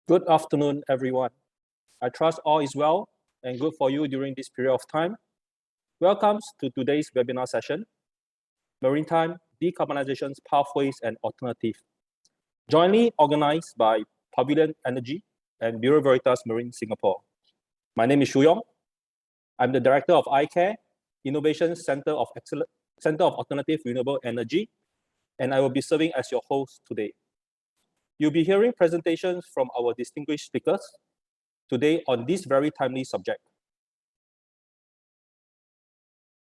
Good afternoon, everyone. I trust all is well and good for you during this period of time. Welcome to today's webinar session, Maritime, Decarbonization's Pathways and Alternatives, jointly organized by Pavilion Energy and Bureau Veritas Marine Singapore. My name is Shu Yong. I'm the Director of iCare, Innovation Center of Alternative Renewable Energy, and I will be serving as your host today. You'll be hearing presentations from our distinguished speakers today on this very timely subject.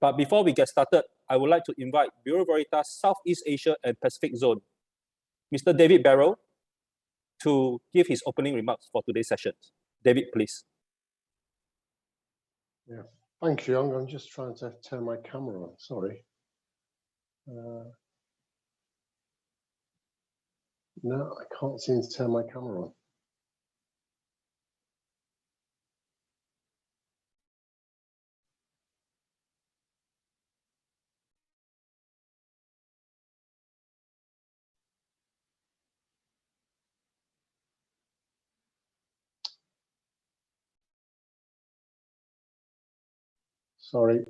But before we get started, I would like to invite Bureau Veritas Southeast Asia and Pacific Zone, Mr. David Barrow, to give his opening remarks for today's session. David, please. Yeah, thanks, Young. I'm just trying to turn my camera on. Sorry. No, I can't seem to turn my camera on. Sorry.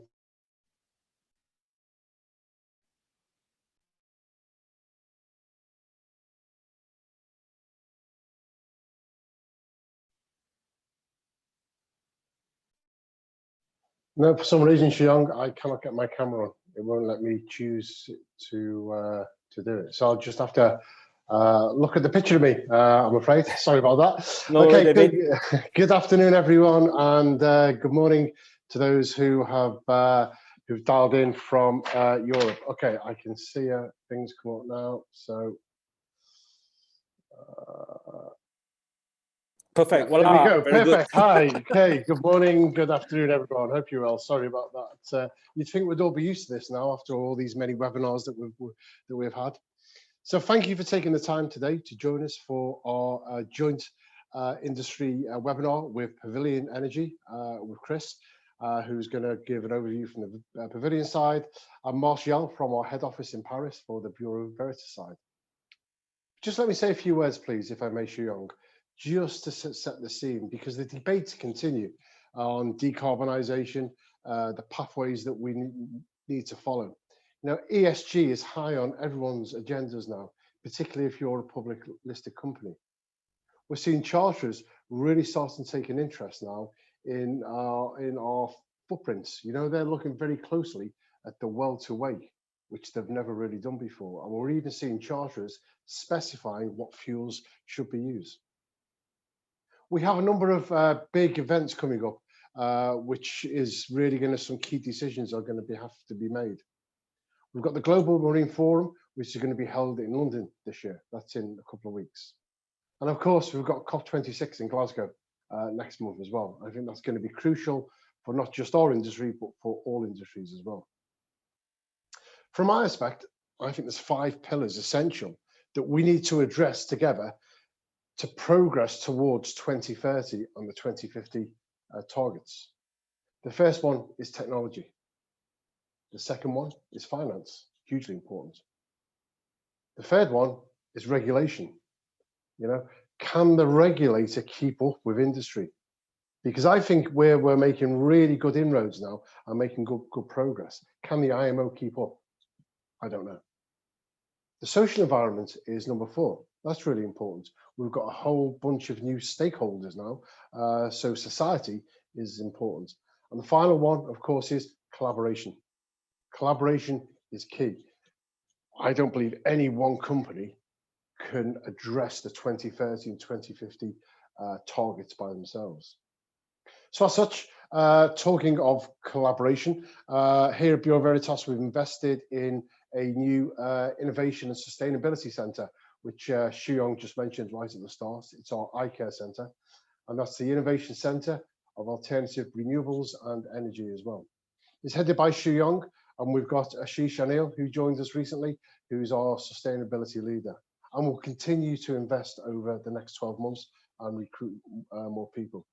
No, for some reason, Xiong, I cannot get my camera on. It won't let me choose to do it. So I'll just have to look at the picture of me, I'm afraid. Sorry about that. No, okay, David. good afternoon, everyone, and good morning to those who have who've dialed in from Europe. Okay, I can see things come up now. So. Perfect. Yeah, there we go. Very Perfect. good. Hi. Okay. Good morning. Good afternoon, everyone. Hope you're well. Sorry about that. You'd think we'd all be used to this now after all these many webinars that we've had. So thank you for taking the time today to join us for our joint industry webinar with Pavilion Energy with Chris who's going to give an overview from the Pavilion side, and Martial from our head office in Paris for the Bureau Veritas side. Just let me say a few words, please, if I may, Shuyong, just to set the scene, because the debates continue on decarbonisation, the pathways that we need to follow. You know, ESG is high on everyone's agendas now, particularly if you're a public listed company. We're seeing charterers really starting to take an interest now in our footprints. You know, they're looking very closely at the well to wake, which they've never really done before. And we're even seeing charterers specifying what fuels should be used. We have a number of big events coming up, which is really going to, some key decisions are going to have to be made. We've got the Global Marine Forum, which is going to be held in London this year. That's in a couple of weeks. And of course, we've got COP26 in Glasgow next month as well. I think that's going to be crucial for not just our industry, but for all industries as well. From my aspect, I think there's 5 pillars essential that we need to address together to progress towards 2030 and the 2050 targets. The first one is technology. The second one is finance, hugely important. The third one is regulation. You know, can the regulator keep up with industry? Because I think we're making really good inroads now and making good progress. Can the IMO keep up? I don't know. The social environment is number 4. That's really important. We've got a whole bunch of new stakeholders now, so society is important. And the final one, of course, is collaboration. Collaboration is key. I don't believe any one company can address the 2030 and 2050 targets by themselves. So as such, talking of collaboration, here at Bureau Veritas, we've invested in a new innovation and sustainability centre, which Shuyong just mentioned right at the start. It's our iCare Centre, and that's the Innovation Centre of Alternative Renewables and Energy as well. It's headed by Shuyong, and we've got Ashish Anil, who joined us recently, who's our sustainability leader. And we'll continue to invest over the next 12 months and recruit more people.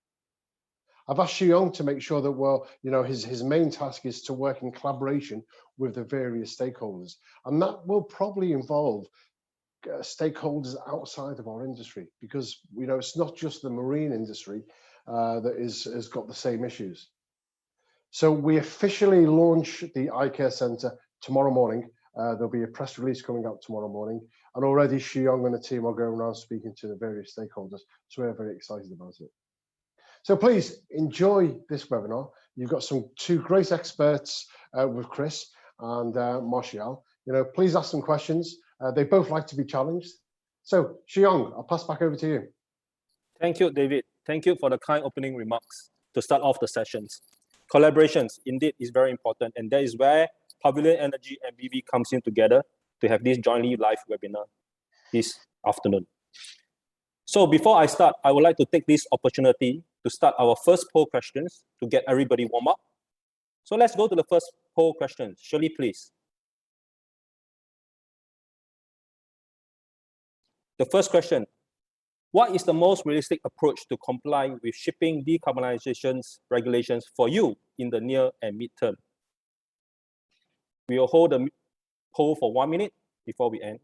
I've asked Shuyong to make sure that, well, you know, his main task is to work in collaboration with the various stakeholders. And that will probably involve stakeholders outside of our industry, because, you know, it's not just the marine industry that has got the same issues. So we officially launch the iCare Centre tomorrow morning. There'll be a press release coming out tomorrow morning, and already Shuyong and the team are going around speaking to the various stakeholders, so we're very excited about it. So please enjoy this webinar. You've got 2 great experts with Chris and Martial. You know, please ask some questions. They both like to be challenged. So Shuyong, I'll pass back over to you. Thank you, David. Thank you for the kind opening remarks to start off the sessions. Collaborations indeed is very important, and that is where Pavilion Energy and BV comes in together to have this jointly live webinar this afternoon. So before I start, I would like to take this opportunity to start our first poll questions to get everybody warm up. So let's go to the first poll question. Shirley, please. The first question: what is the most realistic approach to comply with shipping decarbonization regulations for you in the near and midterm? We will hold the poll for 1 minute before we end.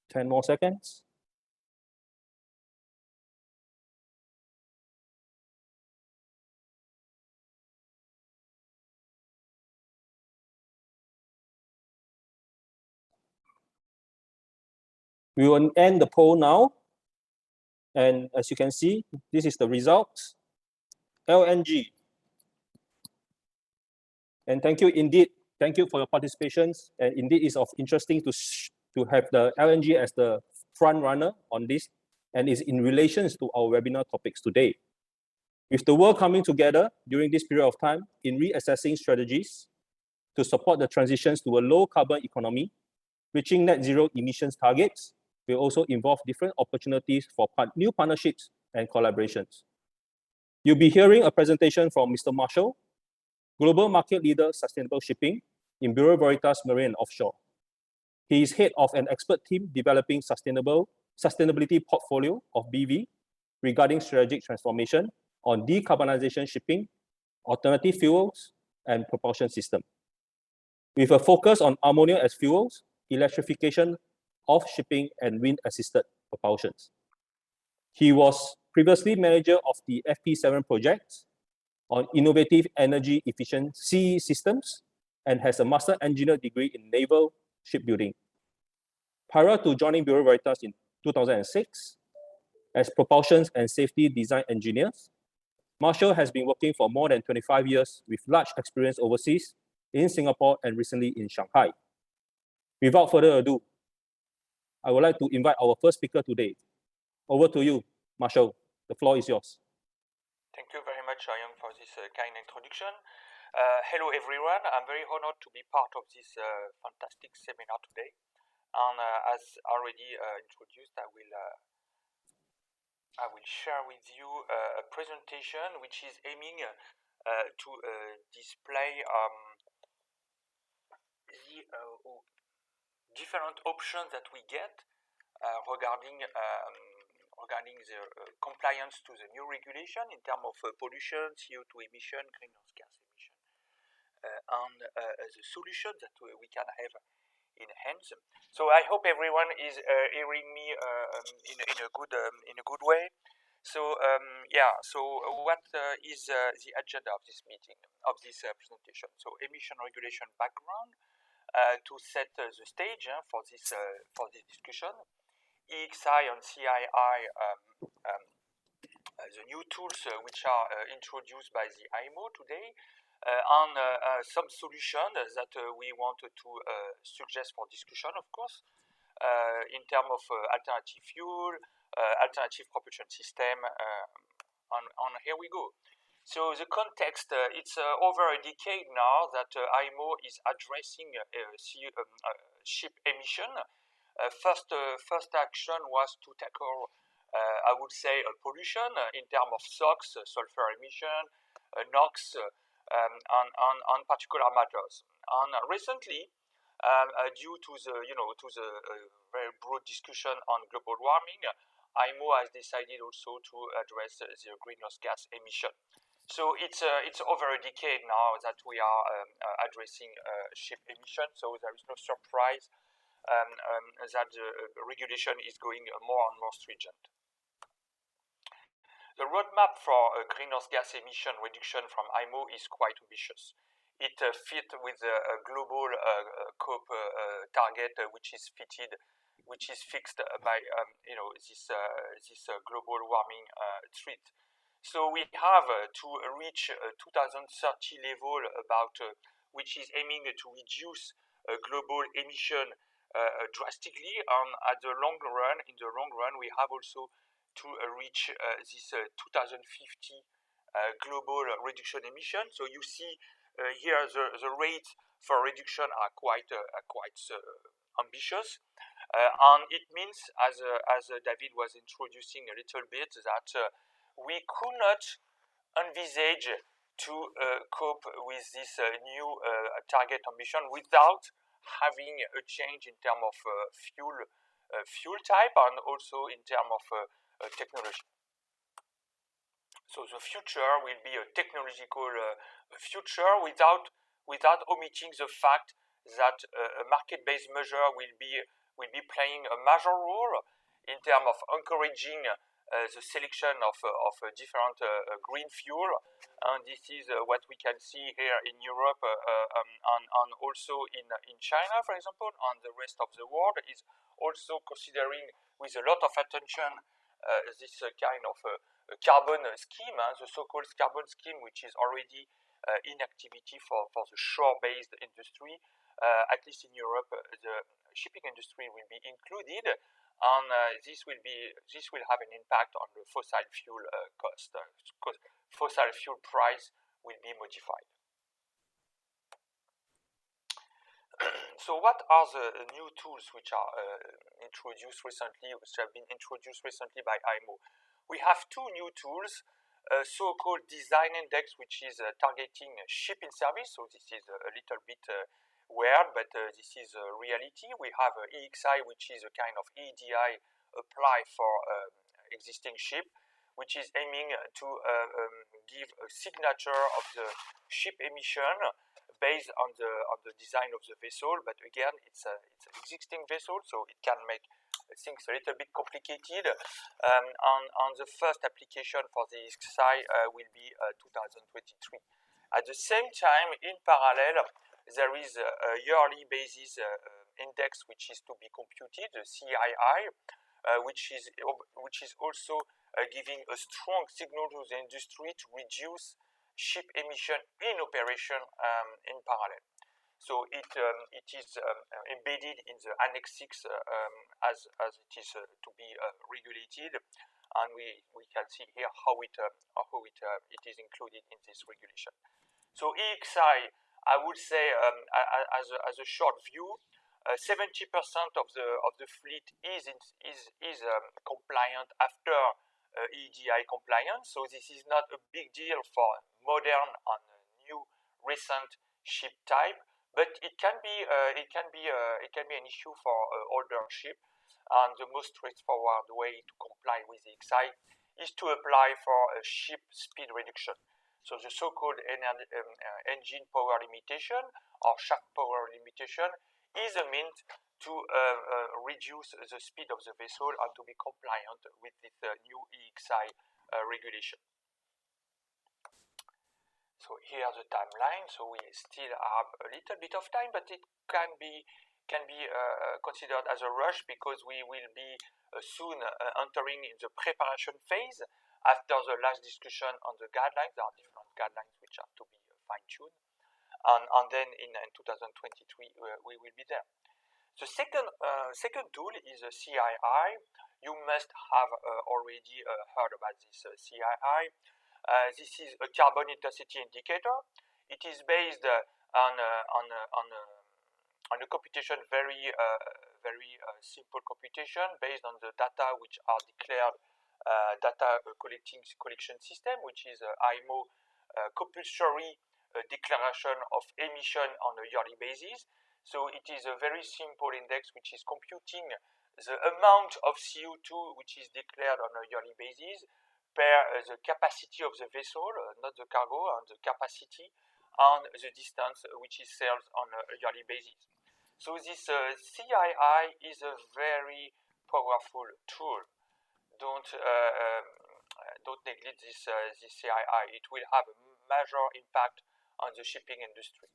Ten more seconds. We will end the poll now. And as you can see, this is the results. LNG. And thank you indeed. Thank you for your participations. And indeed, it's of interesting to have the LNG as the front runner on this. and is in relation to our webinar topics today. With the world coming together during this period of time in reassessing strategies to support the transitions to a low carbon economy, reaching net zero emissions targets will also involve different opportunities for new partnerships and collaborations. You'll be hearing a presentation from Mr. Marshall, Global Market Leader Sustainable Shipping in Bureau Veritas Marine Offshore. He is head of an expert team developing sustainability portfolio of BV regarding strategic transformation on decarbonization shipping, alternative fuels, and propulsion system. With a focus on ammonia as fuels, electrification of shipping, and wind-assisted propulsions. He was previously manager of the FP7 project on innovative energy efficiency systems and has a master engineer degree in naval shipbuilding. Prior to joining Bureau Veritas in 2006, as propulsion and safety design engineers, Marshall has been working for more than 25 years with large experience overseas in Singapore and recently in Shanghai. Without further ado, I would like to invite our first speaker today. Over to you, Marshall. The floor is yours. Thank you very much, Ayong, for this kind introduction. Hello, everyone. I'm very honored to be part of this fantastic seminar today. And as already introduced, I will share with you a presentation which is aiming to display the different options that we get regarding the compliance to the new regulation in terms of pollution, CO2 emission, greenhouse gas emission, and the solutions that we can have in hands. So I hope everyone is hearing me in a good way. So so what is the agenda of this meeting, of this presentation? So emission regulation background to set the stage for this discussion. EXI and CII, the new tools which are introduced by the IMO today, and some solutions that we wanted to suggest for discussion, of course, in terms of alternative fuel, alternative propulsion system, and here we go. So the context, it's over a decade now that IMO is addressing ship emission. First action was to tackle, I would say, pollution in terms of SOx, sulfur emission, NOx, on particular matters. And recently, due to the very broad discussion on global warming, IMO has decided also to address the greenhouse gas emission. So it's over a decade now that we are addressing ship emission. So there is no surprise that the regulation is going more and more stringent. The roadmap for greenhouse gas emission reduction from IMO is quite ambitious. It fits with a global COP target, which is fixed by this global warming threat. So we have to reach 2030 level which is aiming to reduce global emission drastically, and in the long run, we have also to reach this 2050 global reduction emission. So you see here the rates for reduction are quite ambitious, and it means, as David was introducing a little bit, that we could not envisage to cope with this new target ambition without having a change in terms of fuel type and also in terms of technology. So the future will be a technological future without omitting the fact that a market-based measure will be playing a major role in terms of encouraging the selection of different green fuel, and this is what we can see here in Europe and also in China, for example, and the rest of the world is also considering with a lot of attention this kind of carbon scheme, the so-called carbon scheme, which is already in activity for the shore-based industry. At least in Europe, the shipping industry will be included, and this will have an impact on the fossil fuel cost, because fossil fuel price will be modified. So what are the new tools which are introduced recently, which have been introduced recently by IMO? We have two new tools, a so-called design index, which is targeting ship in service. So this is a little bit weird, but this is a reality. We have EXI, which is a kind of EDI applied for existing ship, which is aiming to give a signature of the ship emission based on the design of the vessel. But again, it's an existing vessel, so it can make things a little bit complicated. On the first application for the EXI will be 2023. At the same time, in parallel, there is a yearly basis index which is to be computed, the CII, which is also giving a strong signal to the industry to reduce ship emission in operation in parallel. So it is embedded in the Annex 6 as it is to be regulated, and we can see here how it is included in this regulation. So EXI, I would say, as a short view, 70% of the fleet is compliant after EEDI compliance. So this is not a big deal for modern and new recent ship type, but it can be an issue for older ship. And the most straightforward way to comply with the EXI is to apply for a ship speed reduction. So the so-called engine power limitation or shaft power limitation is a means to reduce the speed of the vessel and to be compliant with this new EXI regulation. So here the timeline. So we still have a little bit of time, but it can be considered as a rush because we will be soon entering in the preparation phase after the last discussion on the guidelines. There are different guidelines which are to be fine-tuned, and then in 2023 we will be there. The second tool is a CII. You must have already heard about this CII. This is a carbon intensity indicator. It is based on a computation, very simple computation based on the data which are declared data collection system, which is IMO compulsory declaration of emission on a yearly basis. So it is a very simple index which is computing the amount of CO2 which is declared on a yearly basis per the capacity of the vessel, not the cargo, and the capacity and the distance which is sailed on a yearly basis. So this CII is a very powerful tool. Don't neglect this CII. It will have a major impact on the shipping industry.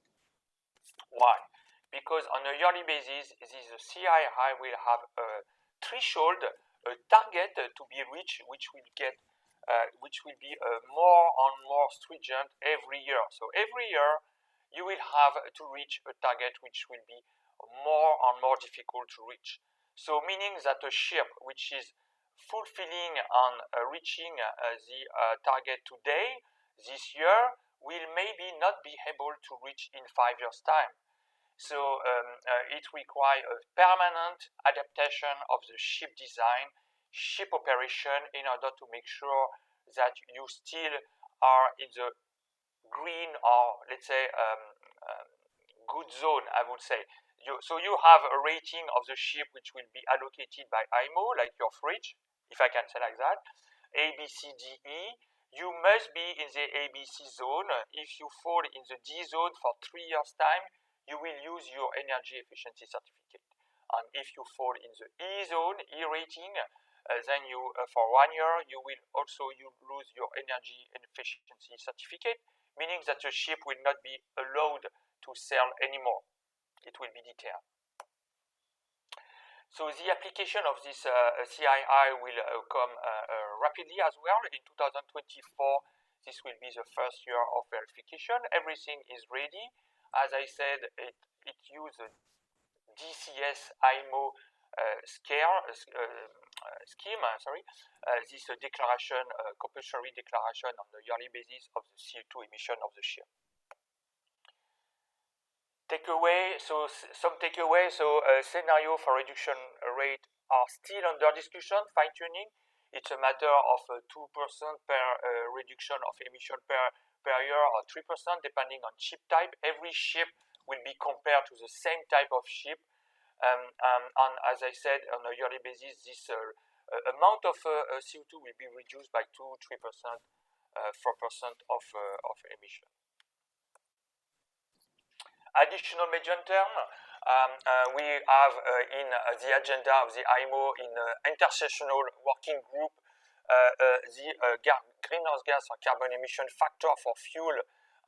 Why? Because on a yearly basis, this CII will have a threshold, a target to be reached, which will be more and more stringent every year. So every year, you will have to reach a target which will be more and more difficult to reach. So meaning that a ship which is fulfilling and reaching the target today, this year, will maybe not be able to reach in 5 years' time. So it requires a permanent adaptation of the ship design, ship operation, in order to make sure that you still are in the green, or let's say good zone, I would say. So you have a rating of the ship which will be allocated by IMO, like your fridge, if I can say like that, A, B, C, D, E. You must be in the ABC zone. If you fall in the D zone for 3 years' time, you will use your energy efficiency certificate. And if you fall in the E zone, E rating, then you for 1 year you will also lose your energy efficiency certificate, meaning that the ship will not be allowed to sail anymore. It will be deterred. So the application of this CII will come rapidly as well. In 2024, this will be the first year of verification. Everything is ready. As I said, it uses DCS IMO scheme, this declaration, compulsory declaration on a yearly basis of the CO2 emission of the ship. Takeaway, so some takeaway, so scenario for reduction rate are still under discussion, fine-tuning. It's a matter of 2% per reduction of emission per year, or 3% depending on ship type. Every ship will be compared to the same type of ship. And as I said, on a yearly basis, this amount of CO2 will be reduced by 2-3%, 4% of emission. Additional medium term, we have in the agenda of the IMO in intersessional working group the greenhouse gas or carbon emission factor for fuel,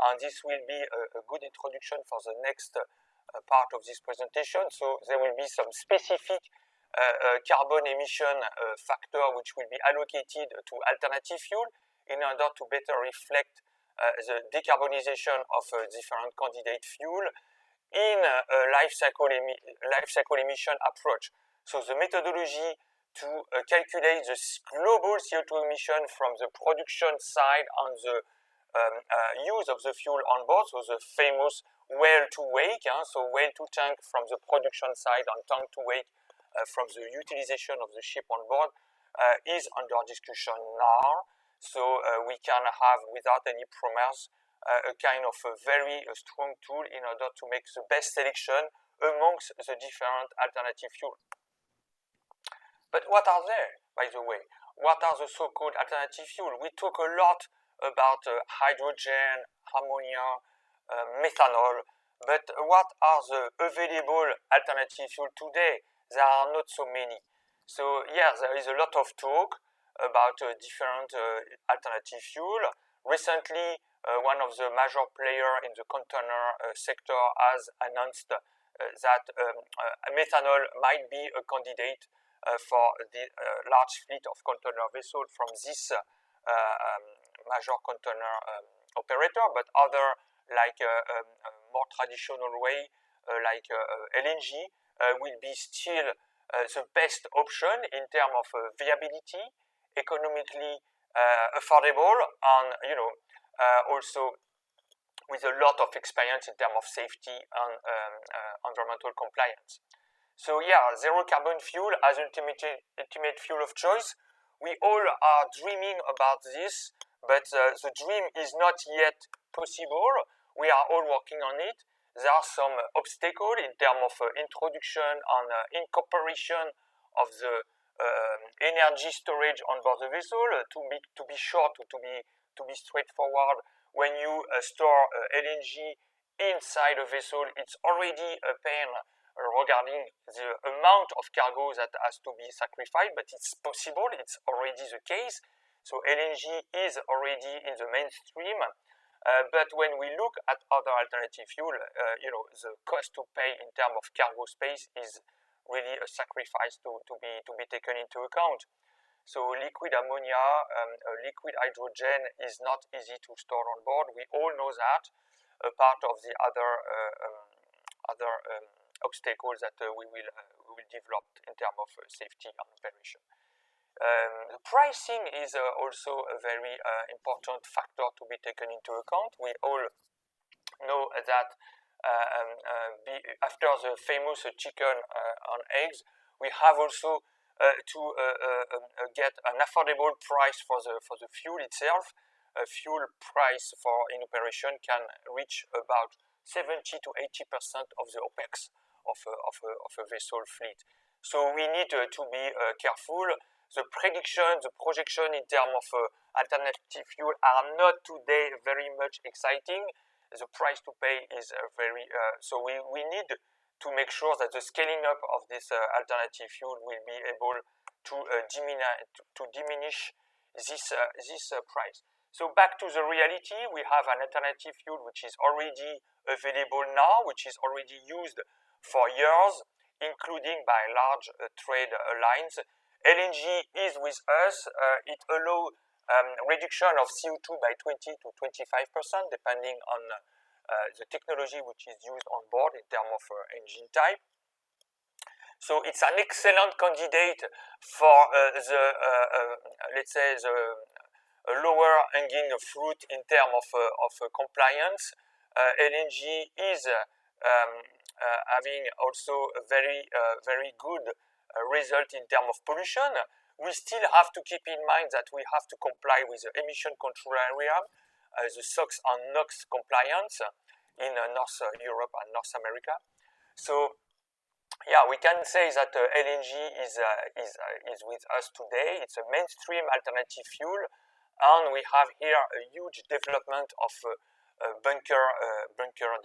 and this will be a good introduction for the next part of this presentation. So there will be some specific carbon emission factor which will be allocated to alternative fuel in order to better reflect the decarbonization of different candidate fuel in a life cycle emission approach. So the methodology to calculate the global CO2 emission from the production side and the use of the fuel on board, so the famous well to wake, so well to tank from the production side and tank to wake from the utilization of the ship on board, is under discussion now. So we can have, without any promise, a kind of a very strong tool in order to make the best selection amongst the different alternative fuel. But what are they, by the way? What are the so-called alternative fuel? We talk a lot about hydrogen, ammonia, methanol, but what are the available alternative fuel today? There are not so many. So yeah, there is a lot of talk about different alternative fuel. Recently, one of the major players in the container sector has announced that methanol might be a candidate for the large fleet of container vessels from this major container operator, but other like more traditional way like LNG will be still the best option in terms of viability, economically affordable, and also with a lot of experience in terms of safety and environmental compliance. So yeah, zero carbon fuel as ultimate fuel of choice. We all are dreaming about this, but the dream is not yet possible. We are all working on it. There are some obstacles in terms of introduction and incorporation of the energy storage on board the vessel. To be short, to be straightforward, when you store LNG inside a vessel, it's already a pain regarding the amount of cargo that has to be sacrificed, but it's possible, it's already the case. So LNG is already in the mainstream, but when we look at other alternative fuel, the cost to pay in terms of cargo space is really a sacrifice to be taken into account. So liquid ammonia, liquid hydrogen is not easy to store on board. We all know that. A part of the other obstacles that we will develop in terms of safety and operation. The pricing is also a very important factor to be taken into account. We all know that after the famous chicken and eggs, we have also to get an affordable price for the fuel itself. A fuel price for in operation can reach about 70 to 80% of the OPEX of a vessel fleet. So we need to be careful. The prediction, the projection in terms of alternative fuel are not today very much exciting. The price to pay is very, so we need to make sure that the scaling up of this alternative fuel will be able to diminish this price. So back to the reality, we have an alternative fuel which is already available now, which is already used for years, including by large trade lines. LNG is with us. It allows reduction of CO2 by 20 to 25%, depending on the technology which is used on board in terms of engine type. So it's an excellent candidate for let's say the lower hanging fruit in terms of compliance. LNG is having also a very good result in terms of pollution. We still have to keep in mind that we have to comply with the emission control area, the SOx and NOx compliance in North Europe and North America. So yeah, we can say that LNG is with us today. It's a mainstream alternative fuel, and we have here a huge development of bunker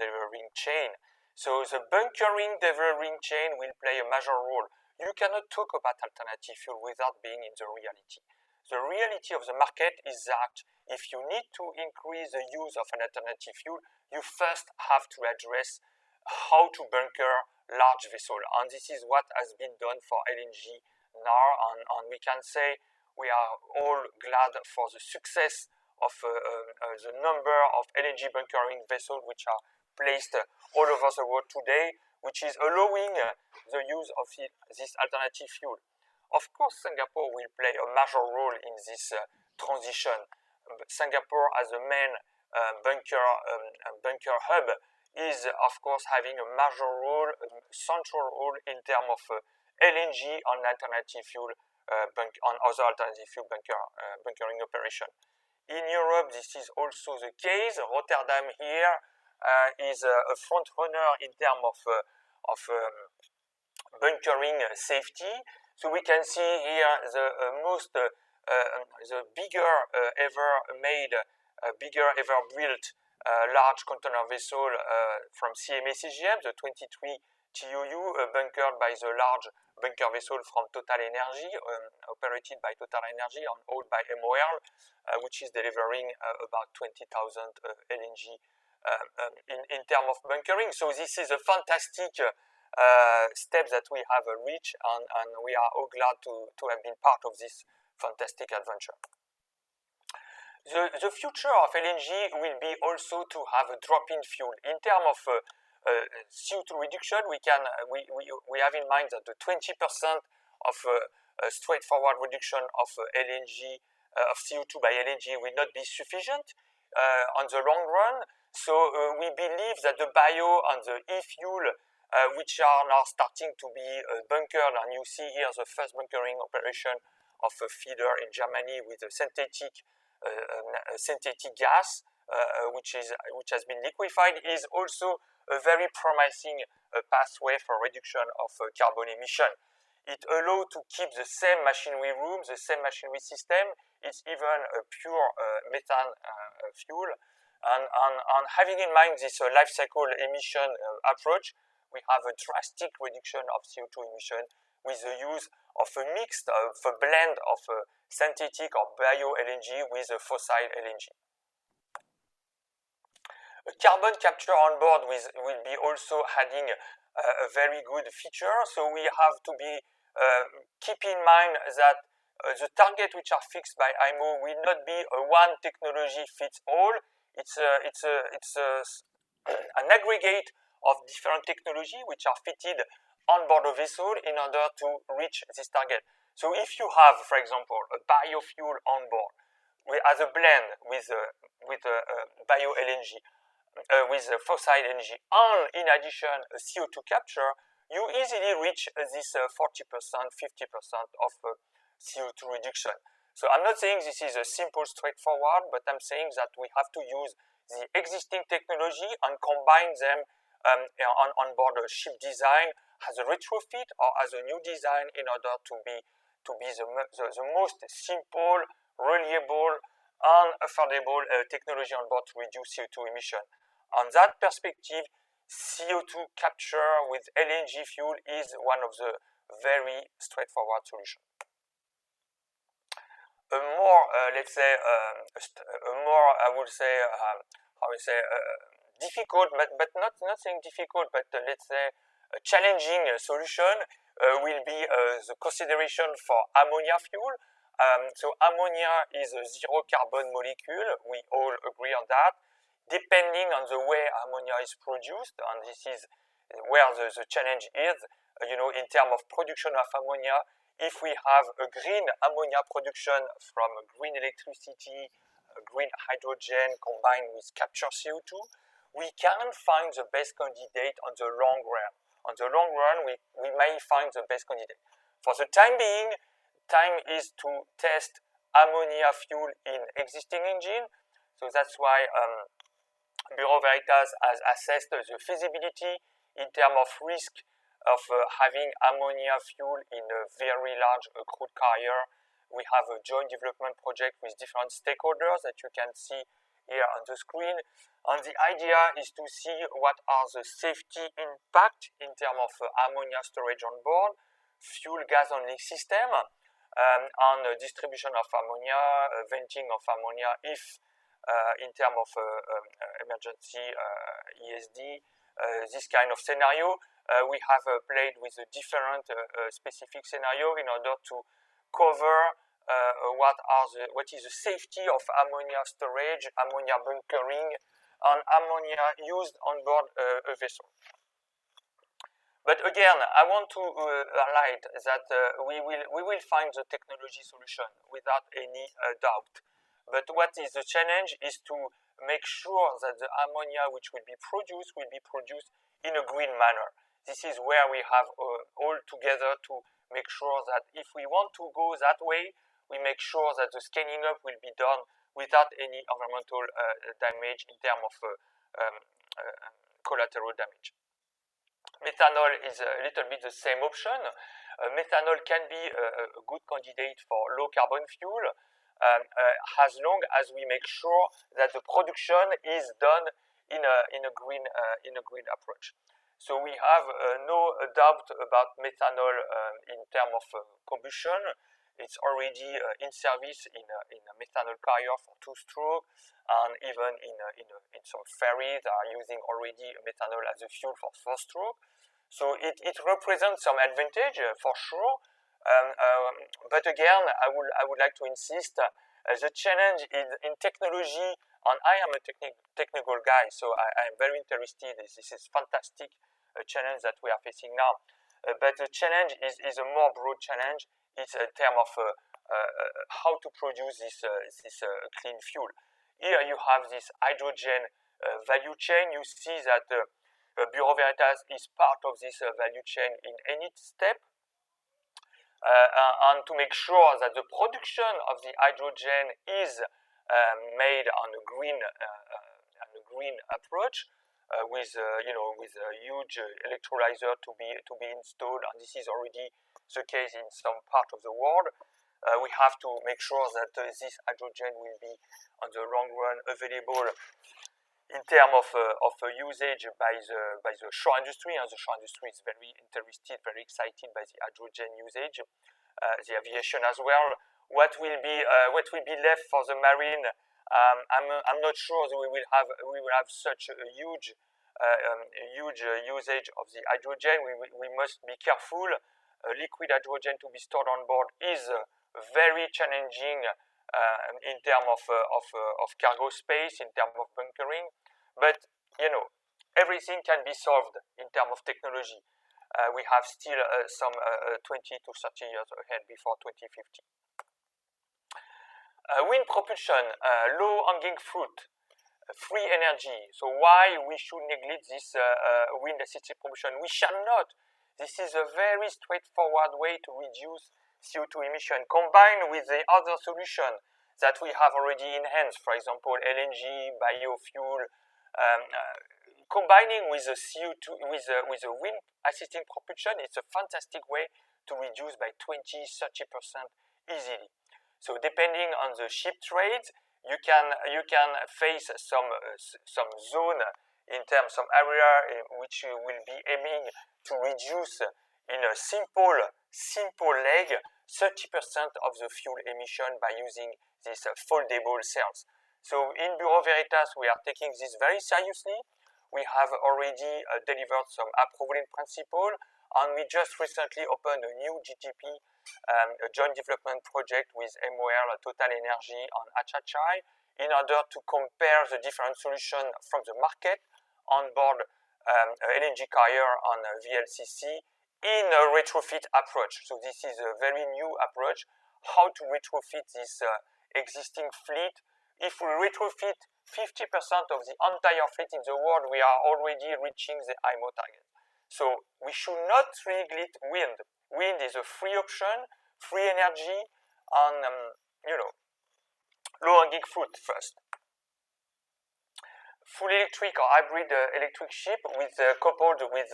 delivering chain. So the bunkering delivering chain will play a major role. You cannot talk about alternative fuel without being in the reality. The reality of the market is that if you need to increase the use of an alternative fuel, you first have to address how to bunker large vessel, and this is what has been done for LNG now, and we can say we are all glad for the success of the number of LNG bunkering vessels which are placed all over the world today, which is allowing the use of this alternative fuel. Of course, Singapore will play a major role in this transition. Singapore as the main bunker hub is of course having a major role, a central role in terms of LNG on alternative fuel on other alternative fuel bunkering operation. In Europe, this is also the case. Rotterdam here is a front runner in terms of bunkering safety. So we can see here the bigger ever made, bigger ever built large container vessel from CMA CGM, the 23 TEU bunkered by the large bunker vessel from Total Energy, operated by Total Energy and owned by MOL, which is delivering about 20,000 LNG in terms of bunkering. So this is a fantastic step that we have reached, and we are all glad to have been part of this fantastic adventure. The future of LNG will be also to have a drop-in fuel. In terms of CO2 reduction, we have in mind that the 20% of straightforward reduction of LNG of CO2 by LNG will not be sufficient on the long run. So we believe that the bio and the e-fuel, which are now starting to be bunkered, and you see here the first bunkering operation of a feeder in Germany with a synthetic gas, which has been liquefied, is also a very promising pathway for reduction of carbon emission. It allows to keep the same machinery room, the same machinery system. It's even a pure methane fuel. And having in mind this life cycle emission approach, we have a drastic reduction of CO2 emission with the use of a blend of synthetic or bio LNG with a fossil LNG. Carbon capture on board will be also adding a very good feature. So we have to be keep in mind that the target which are fixed by IMO will not be a one technology fits all. It's an aggregate of different technology which are fitted on board a vessel in order to reach this target. So if you have, for example, a biofuel on board as a blend with bio LNG, with fossil LNG, and in addition a CO2 capture, you easily reach this 40%, 50% of CO2 reduction. So I'm not saying this is a simple, straightforward, but I'm saying that we have to use the existing technology and combine them on board a ship design as a retrofit or as a new design in order to be the most simple, reliable, and affordable technology on board to reduce CO2 emission. On that perspective, CO2 capture with LNG fuel is one of the very straightforward solutions. A more, let's say, a more, I would say, difficult, but not saying difficult, but let's say a challenging solution will be the consideration for ammonia fuel. So ammonia is a zero carbon molecule. We all agree on that. Depending on the way ammonia is produced, and this is where the challenge is, in terms of production of ammonia, if we have a green ammonia production from green electricity, green hydrogen combined with capture CO2, we can find the best candidate on the long run. On the long run, we may find the best candidate. For the time being, time is to test ammonia fuel in existing engine. So that's why Bureau Veritas has assessed the feasibility in terms of risk of having ammonia fuel in a very large crude carrier. We have a joint development project with different stakeholders that you can see here on the screen. And the idea is to see what are the safety impact in terms of ammonia storage on board, fuel gas handling system, and distribution of ammonia, venting of ammonia if in terms of emergency ESD, this kind of scenario. We have played with a different specific scenario in order to cover what is the safety of ammonia storage, ammonia bunkering, and ammonia used on board a vessel. But again, I want to highlight that we will find the technology solution without any doubt. But what is the challenge is to make sure that the ammonia which will be produced in a green manner. This is where we have all together to make sure that if we want to go that way, we make sure that the scaling up will be done without any environmental damage in terms of collateral damage. Methanol is a little bit the same option. Methanol can be a good candidate for low carbon fuel as long as we make sure that the production is done in a green approach. So we have no doubt about methanol in terms of combustion. It's already in service in a methanol carrier for two-stroke, and even in some ferries that are using already methanol as a fuel for four-stroke. So it represents some advantage for sure. But again, I would like to insist the challenge is in technology, and I am a technical guy, so I am very interested. This is fantastic challenge that we are facing now. But the challenge is a more broad challenge. It's a term of how to produce this clean fuel. Here you have this hydrogen value chain. You see that Bureau Veritas is part of this value chain in any step. And to make sure that the production of the hydrogen is made on a green approach, with a huge electrolyzer to be installed, and this is already the case in some part of the world. We have to make sure that this hydrogen will be on the long run available in terms of usage by the shore industry, and the shore industry is very interested, very excited by the hydrogen usage. The aviation as well. What will be left for the marine? I'm not sure that we will have such a huge usage of the hydrogen. We must be careful. Liquid hydrogen to be stored on board is very challenging in terms of cargo space, in terms of bunkering. But everything can be solved in terms of technology. We have still some 20 to 30 years ahead before 2050. Wind propulsion, low-hanging fruit, free energy. So why we should neglect this wind-assisted propulsion? We shall not. This is a very straightforward way to reduce CO2 emission, combined with the other solution that we have already enhanced, for example, LNG, biofuel. Combining with the CO2 with the wind assisted propulsion, it's a fantastic way to reduce by 20-30% easily. So depending on the ship trade, you can face some zone in terms of area which you will be aiming to reduce in a simple leg 30% of the fuel emission by using these foldable cells. So in Bureau Veritas, we are taking this very seriously. We have already delivered some approval in principle, and we just recently opened a new GTP, a joint development project with MOL, Total Energy, and HHI, in order to compare the different solutions from the market on board LNG carrier on VLCC in a retrofit approach. So this is a very new approach, how to retrofit this existing fleet. If we retrofit 50% of the entire fleet in the world, we are already reaching the IMO target. So we should not neglect wind. Wind is a free option, free energy, and low-hanging fruit first. Full electric or hybrid electric ship with coupled with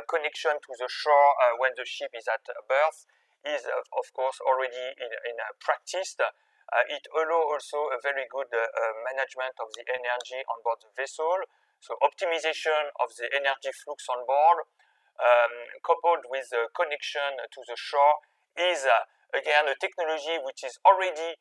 connection to the shore when the ship is at berth is of course already in practice. It allows also a very good management of the energy on board the vessel. So optimization of the energy flux on board, coupled with the connection to the shore, is again a technology which is already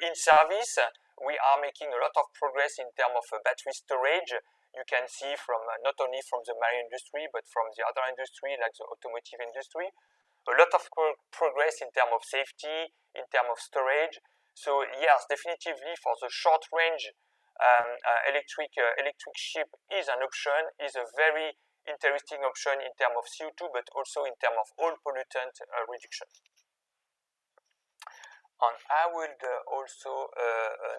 in service. We are making a lot of progress in terms of battery storage. You can see from not only from the marine industry, but from the other industry like the automotive industry. A lot of progress in terms of safety, in terms of storage. So yes, definitively for the short range, electric ship is an option, is a very interesting option in terms of CO2, but also in terms of oil pollutant reduction. And I will also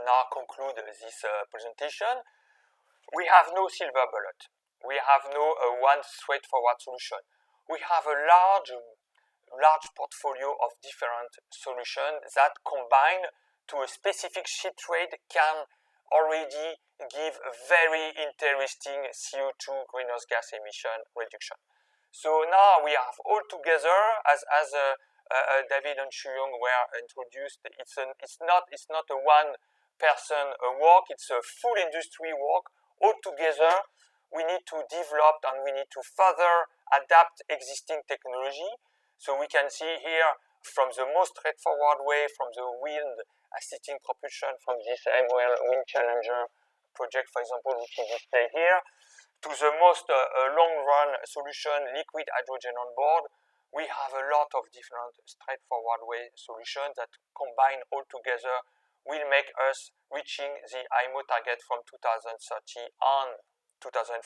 now conclude this presentation. We have no silver bullet. We have no one straightforward solution. We have a large portfolio of different solutions that combine to a specific ship trade can already give a very interesting CO2 greenhouse gas emission reduction. So now we have all together as David and Chuyong were introduced. It's not a one person work. It's a full industry work. All together, we need to develop and we need to further adapt existing technology. So we can see here from the most straightforward way, from the wind assisting propulsion from this MOL Wind Challenger project, for example, which is displayed here, to the most long-run solution, liquid hydrogen on board. We have a lot of different straightforward way solutions that combine all together will make us reaching the IMO target from 2030 and 2050.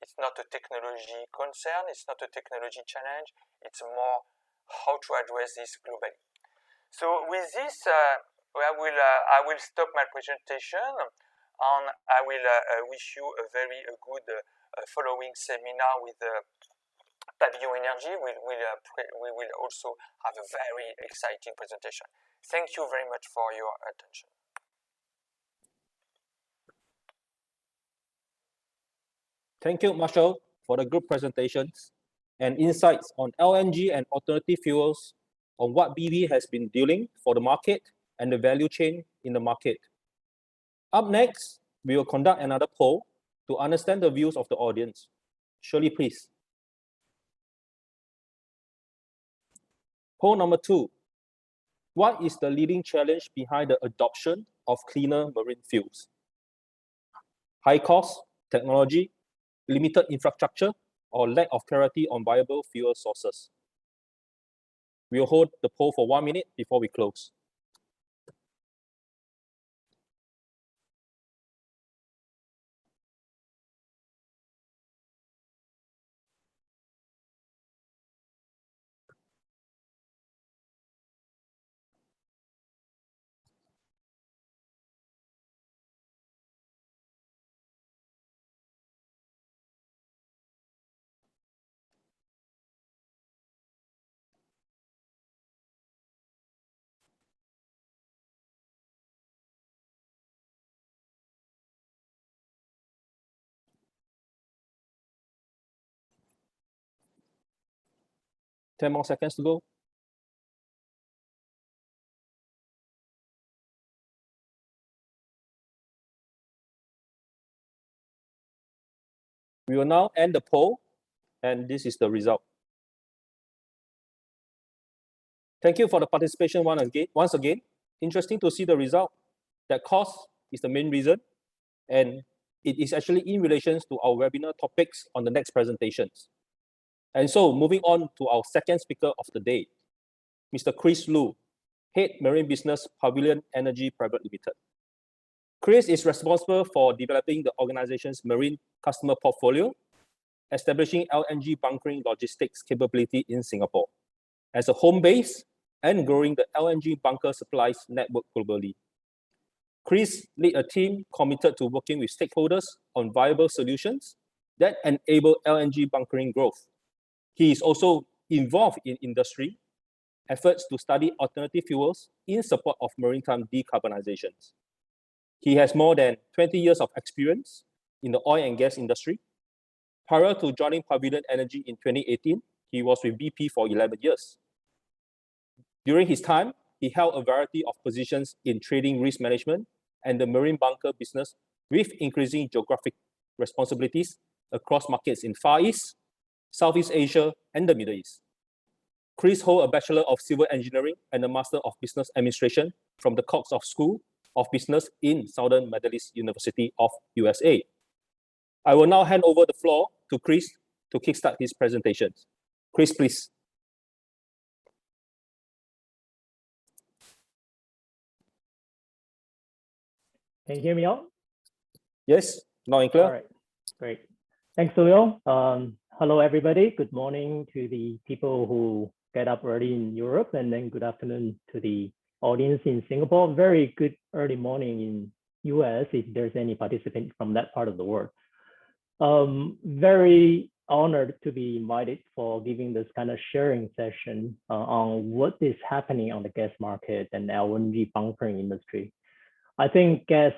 It's not a technology concern, it's not a technology challenge, it's more how to address this globally. So with this, I will stop my presentation and I will wish you a very good following seminar with Pavilion Energy. We will also have a very exciting presentation. Thank you very much for your attention. Thank you, Marshall, for the group presentations and insights on LNG and alternative fuels, on what BV has been doing for the market and the value chain in the market. Up next, we will conduct another poll to understand the views of the audience. Shirley, please. Poll number 2. What is the leading challenge behind the adoption of cleaner marine fuels? High cost, technology, limited infrastructure, or lack of clarity on viable fuel sources? We will hold the poll for 1 minute before we close. Ten more seconds to go. We will now end the poll, and this is the result. Thank you for the participation once again. Interesting to see the result. That cost is the main reason, and it is actually in relation to our webinar topics on the next presentations. And so moving on to our second speaker of the day, Mr. Chris Lu, Head Marine Business, Pavilion Energy Private Limited. Chris is responsible for developing the organization's marine customer portfolio establishing LNG bunkering logistics capability in Singapore as a home base and growing the LNG bunker supplies network globally. Chris led a team committed to working with stakeholders on viable solutions that enable LNG bunkering growth. He is also involved in industry efforts to study alternative fuels in support of maritime decarbonization. He has more than 20 years of experience in the oil and gas industry. Prior to joining Pavilion Energy in 2018, he was with BP for 11 years. During his time, he held a variety of positions in trading risk management and the marine bunker business with increasing geographic responsibilities across markets in Far East, Southeast Asia, and the Middle East. Chris holds a Bachelor of Civil Engineering and a Master of Business Administration from the Cox School of Business in Southern Methodist University of USA. I will now hand over the floor to Chris to kickstart his presentation. Chris, please. Can you hear me out? Yes, loud and clear. All right, great. Thanks, Julio. Hello, everybody. Good morning to the people who get up early in Europe, and then good afternoon to the audience in Singapore. Very good early morning in US if there's any participant from that part of the world. Very honored to be invited for giving this kind of sharing session on what is happening on the gas market and LNG bunkering industry. I think gas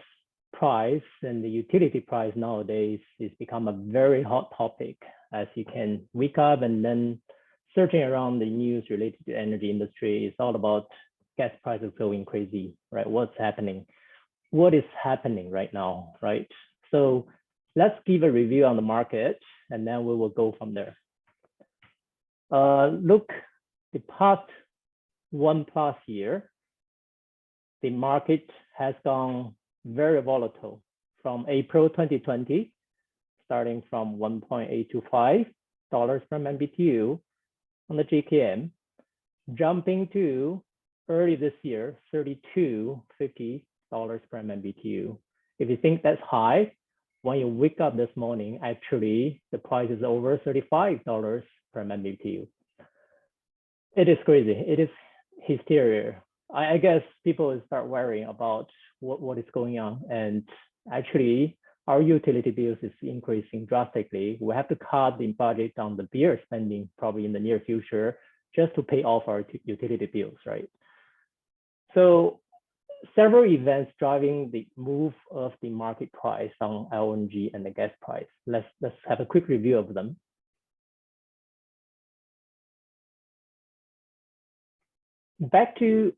price and the utility price nowadays is become a very hot topic, as you can wake up and then searching around the news related to energy industry. It's all about gas prices going crazy, right? What's happening? What is happening right now, right? So let's give a review on the market and then we will go from there. Look, the past 1+ year, the market has gone very volatile from April 2020, starting from $1.825 per MMBTU on the JKM, jumping to early this year, $32.50 per MMBTU. If you think that's high, when you wake up this morning, actually the price is over $35 per MMBTU. It is crazy. It is hysteria. I guess people will start worrying about what is going on. And actually, our utility bills is increasing drastically. We have to cut the budget on the beer spending probably in the near future just to pay off our utility bills, right? So several events driving the move of the market price on LNG and the gas price. Let's have a quick review of them. Back to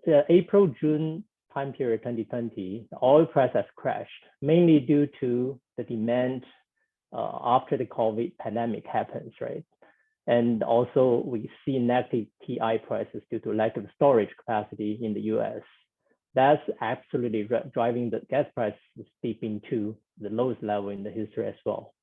the April-June time period 2020, the oil price has crashed, mainly due to the demand after the COVID pandemic happens, right? And also we see negative TI prices due to lack of storage capacity in the US. That's absolutely driving the gas price steeping to the lowest level in the history as well.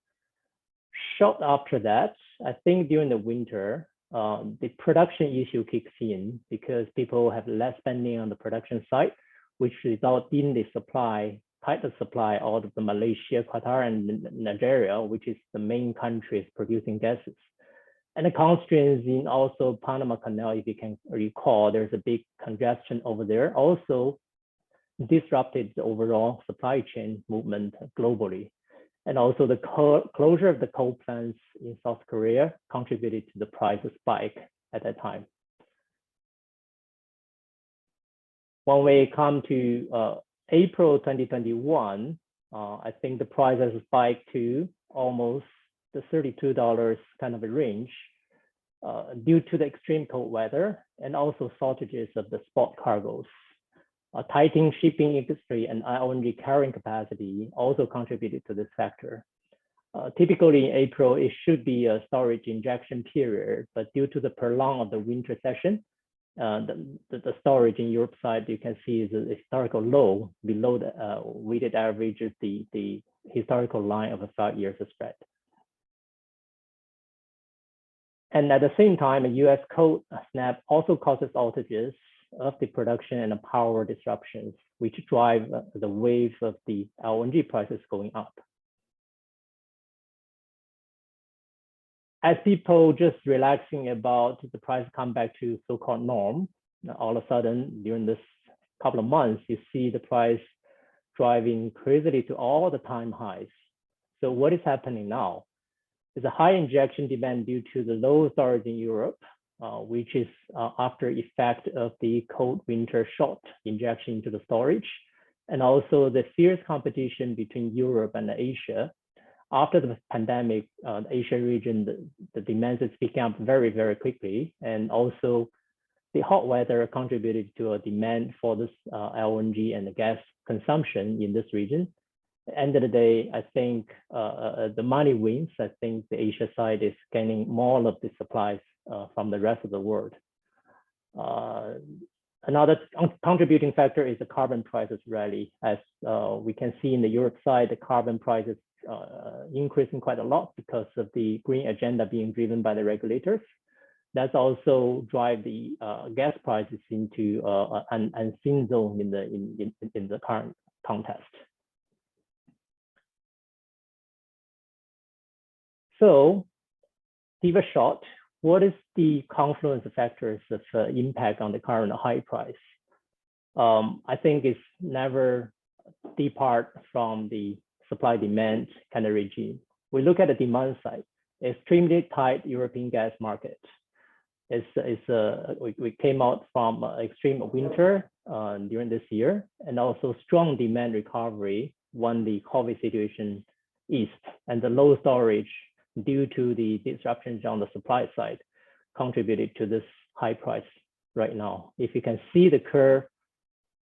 Short after that, I think during the winter, the production issue kicks in because people have less spending on the production side, which results in the supply, tighter supply out of the Malaysia, Qatar, and Nigeria, which is the main countries producing gases. And the constraints in also Panama Canal, if you can recall, there's a big congestion over there, also disrupted the overall supply chain movement globally. And also the closure of the coal plants in South Korea contributed to the price spike at that time. When we come to April 2021, I think the price has spiked to almost the $32 kind of a range due to the extreme cold weather and also shortages of the spot cargoes. Tightening shipping industry and LNG carrying capacity also contributed to this factor. Typically in April, it should be a storage injection period, but due to the prolong of the winter session, the storage in Europe side, you can see is a historical low below the weighted average of the historical line of a 5 years spread. And at the same time, a US cold snap also causes outages of the production and the power disruptions, which drive the wave of the LNG prices going up. as people just relaxing about the price come back to so-called norm, all of a sudden during this couple of months, you see the price driving crazily to all the time highs. So what is happening now? There's a high injection demand due to the low storage in Europe, which is after effect of the cold winter short injection into the storage, and also the fierce competition between Europe and Asia. After the pandemic, the Asia region, the demand is picking up very, very quickly. And also the hot weather contributed to a demand for this LNG and the gas consumption in this region. At the end of the day, I think the money wins. I think the Asia side is gaining more of the supplies from the rest of the world. Another contributing factor is the carbon prices rally. As we can see in the Europe side, the carbon prices increasing quite a lot because of the green agenda being driven by the regulators. That's also drive the gas prices into an unseen zone in the current context. So, give a shot. What is the confluence of factors of impact on the current high price? I think it's never depart from the supply-demand kind of regime. We look at the demand side, extremely tight European gas market. We came out from extreme winter during this year, and also strong demand recovery when the COVID situation eased, and the low storage due to the disruptions on the supply side contributed to this high price right now. If you can see the curve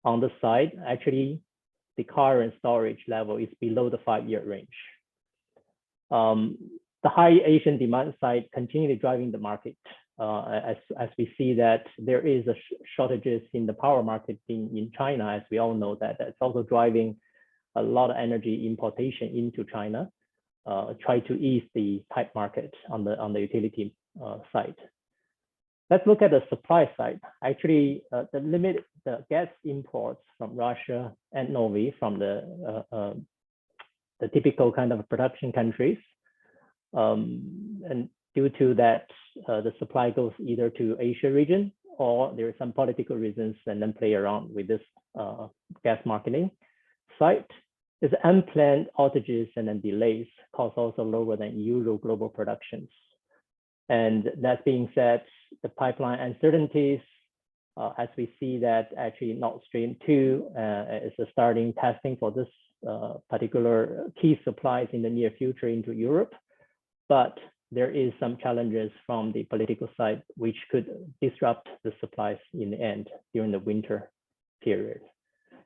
on the side, actually the current storage level is below the 5-year range. The high Asian demand side continually driving the market as we see that there is a shortages in the power market in China, as we all know that it's also driving a lot of energy importation into China, try to ease the tight market on the utility side. Let's look at the supply side. Actually, the gas imports from Russia and Norway from the typical kind of production countries, and due to that, the supply goes either to Asia region, or there are some political reasons and then play around with this gas marketing side. There's unplanned outages and then delays cause also lower than usual global productions. And that being said, the pipeline uncertainties, as we see that actually Nord Stream 2 is starting testing for this particular key supplies in the near future into Europe. But there is some challenges from the political side, which could disrupt the supplies in the end during the winter period.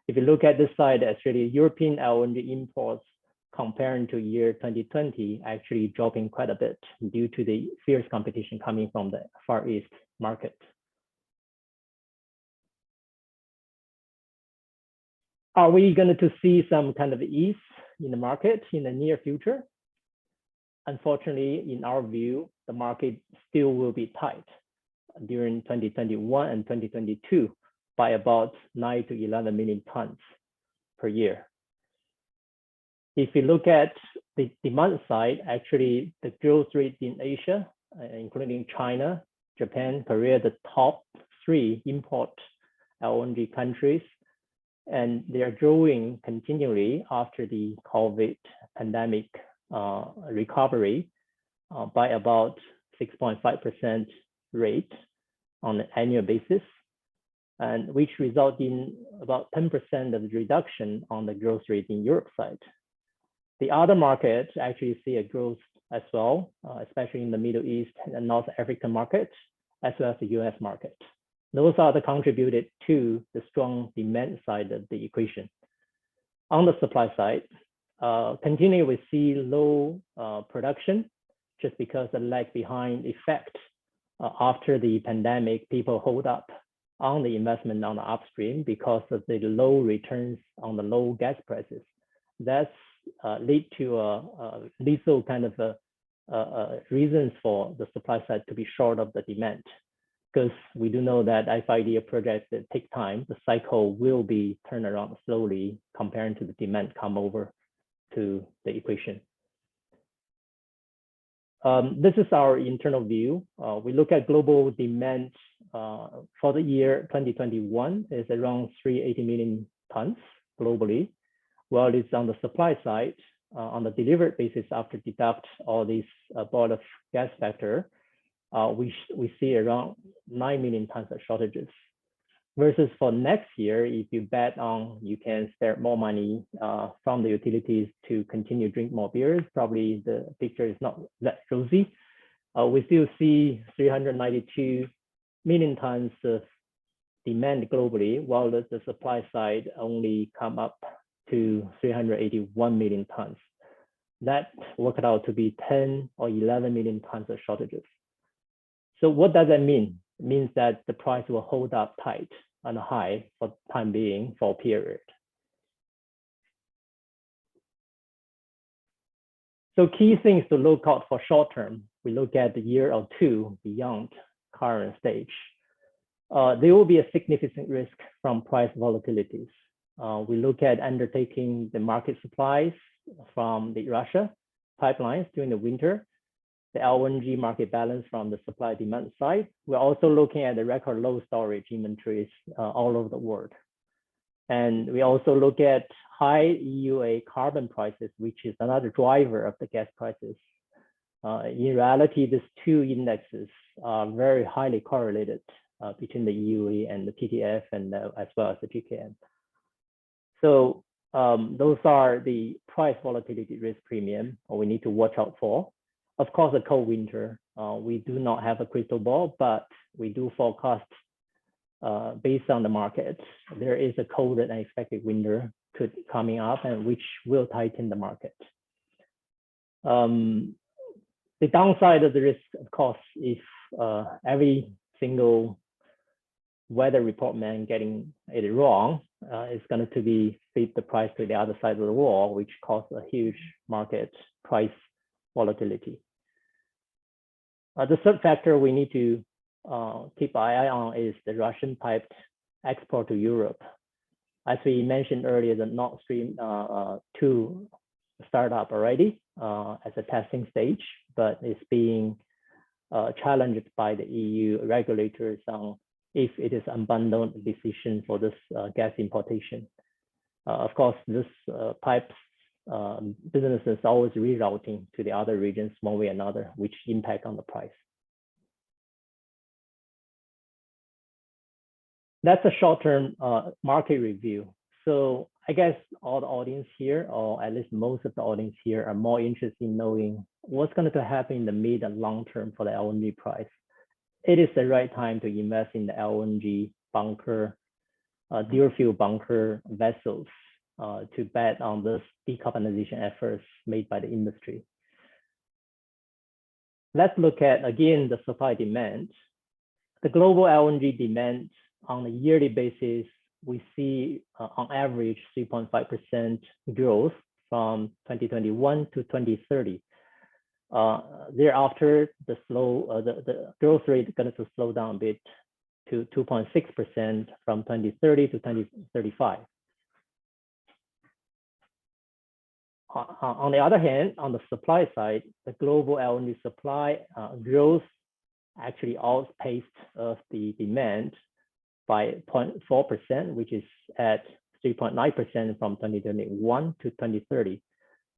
If you look at this side, actually European LNG imports comparing to year 2020 actually dropping quite a bit due to the fierce competition coming from the Far East market. Are we going to see some kind of ease in the market in the near future? Unfortunately, in our view, the market still will be tight during 2021 and 2022 by about 9 to 11 million tons per year. If you look at the demand side, actually the growth rate in Asia, including China, Japan, Korea, the top 3 import LNG countries, and they are growing continually after the COVID pandemic recovery by about 6.5% rate on an annual basis, and which result in about 10% of the reduction on the growth rate in Europe side. The other markets actually see a growth as well, especially in the Middle East and North African markets, as well as the US market. Those are the contributed to the strong demand side of the equation. On the supply side, continue we see low production just because the lag behind effect after the pandemic, people hold up on the investment on the upstream because of the low returns on the low gas prices. That's lead to a lethal kind of reasons for the supply side to be short of the demand, because we do know that FID projects that take time, the cycle will be turned around slowly comparing to the demand come over to the equation. this is our internal view. We look at global demand for the year 2021 is around 380 million tons globally. While it's on the supply side, on the delivered basis after deduct all these boil off gas factor, we see around 9 million tons of shortages. Versus for next year, if you bet on you can spare more money from the utilities to continue drink more beers, probably the picture is not that rosy. We still see 392 million tons of demand globally, while the supply side only come up to 381 million tons. That worked out to be 10 or 11 million tons of shortages. So what does that mean? It means that the price will hold up tight and high for the time being for a period. So key things to look out for short term, we look at the year or two beyond current stage. There will be a significant risk from price volatilities. We look at undertaking the market supplies from the Russia pipelines during the winter, the LNG market balance from the supply demand side. We're also looking at the record low storage inventories all over the world. And we also look at high EUA carbon prices, which is another driver of the gas prices. In reality, these two indexes are very highly correlated between the EUA and the TTF and as well as the GKM. So those are the price volatility risk premium we need to watch out for. Of course, a cold winter, we do not have a crystal ball, but we do forecast based on the market. There is a colder than expected winter coming up, and which will tighten the market. The downside of the risk, of course, if every single weather report man getting it wrong, is going to be feed the price to the other side of the wall, which causes a huge market price volatility. The third factor we need to keep an eye on is the Russian piped export to Europe. As we mentioned earlier, the Nord Stream 2 startup already as a testing stage, but it's being challenged by the EU regulators on if it is unbundled decision for this gas importation. Of course, this pipes business is always rerouting to the other regions one way or another, which impact on the price. That's a short-term market review. So I guess all the audience here, or at least most of the audience here, are more interested in knowing what's going to happen in the mid and long term for the LNG price. It is the right time to invest in the LNG bunker, dual fuel bunker vessels to bet on this decarbonization efforts made by the industry. Let's look at, again, the supply demand. The global LNG demand on a yearly basis, we see on average 3.5% growth from 2021 to 2030. Thereafter, the growth rate is going to slow down a bit to 2.6% from 2030 to 2035. On the other hand, on the supply side, the global LNG supply growth actually outpaced of the demand by 0.4%, which is at 3.9% from 2021 to 2030,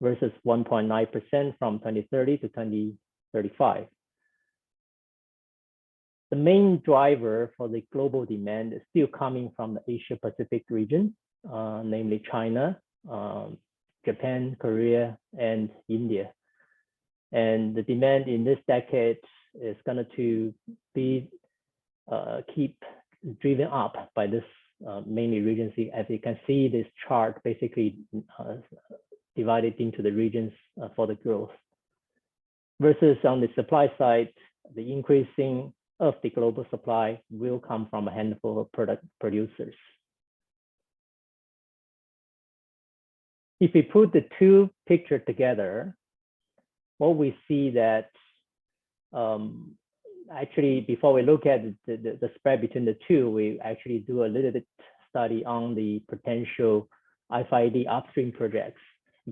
versus 1.9% from 2030 to 2035. The main driver for the global demand is still coming from the Asia Pacific region, namely China, Japan, Korea, and India. And the demand in this decade is going to be keep driven up by this mainly regions. As you can see, this chart basically divided into the regions for the growth. Versus on the supply side, the increasing of the global supply will come from a handful of product producers. If we put the two pictures together, what we see that actually, before we look at the spread between the two, we actually do a little bit study on the potential FID upstream projects.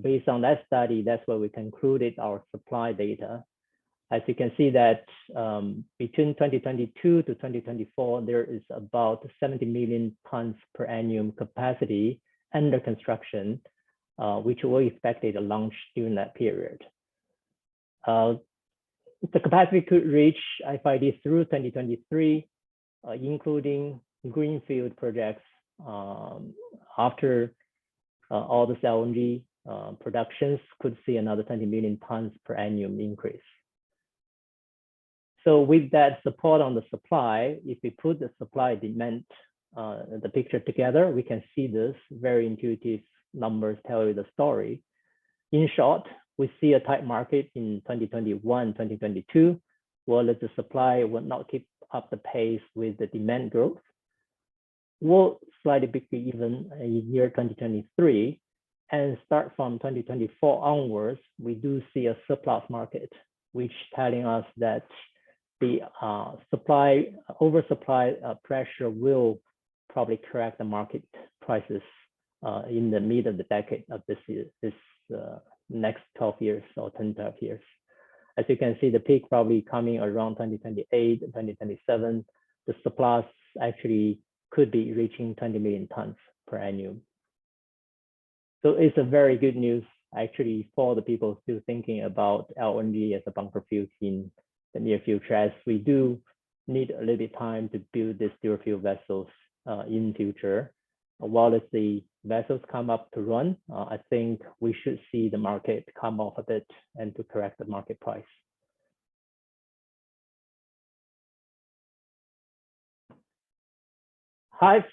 Based on that study, that's where we concluded our supply data. As you can see that between 2022 to 2024, there is about 70 million tons per annum capacity under construction, which we expected to launch during that period. The capacity could reach FID through 2023, including greenfield projects after all the LNG productions could see another 20 million tons per annum increase. So with that support on the supply, if we put the supply demand, the picture together, we can see this very intuitive numbers tell you the story. In short, we see a tight market in 2021, 2022, while the supply will not keep up the pace with the demand growth. Will slightly break even in year 2023, and start from 2024 onwards, we do see a surplus market, which telling us that the oversupply pressure will probably correct the market prices in the mid of the decade of this year, next 12 years or 10, 12 years. As you can see, the peak probably coming around 2028, 2027. The surplus actually could be reaching 20 million tons per annum. So it's a very good news actually for the people still thinking about LNG as a bunker fuel in the near future, as we do need a little bit time to build these dual fuel vessels in future. While as the vessels come up to run, I think we should see the market come off a bit and to correct the market price. I've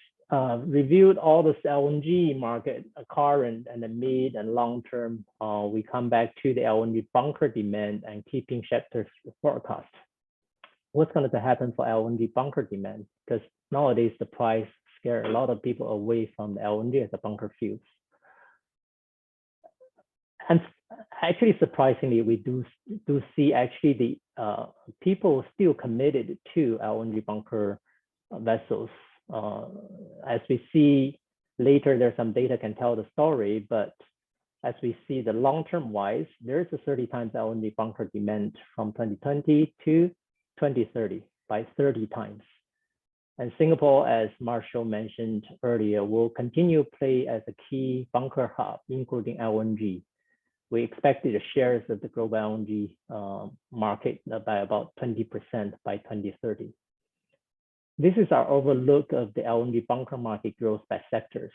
reviewed all this LNG market, current and the mid and long term. We come back to the LNG bunker demand and keeping Schefter's forecast. What's going to happen for LNG bunker demand? Because nowadays the price scare a lot of people away from the LNG as a bunker fuels. And actually, surprisingly, we do see actually the people still committed to LNG bunker vessels. As we see later, there's some data can tell the story, but as we see the long-term wise, there's a 30 times LNG bunker demand from 2020 to 2030 by 30 times. And Singapore, as Marshall mentioned earlier, will continue to play as a key bunker hub, including LNG. We expected the shares of the global LNG market by about 20% by 2030. This is our overlook of the LNG bunker market growth by sectors.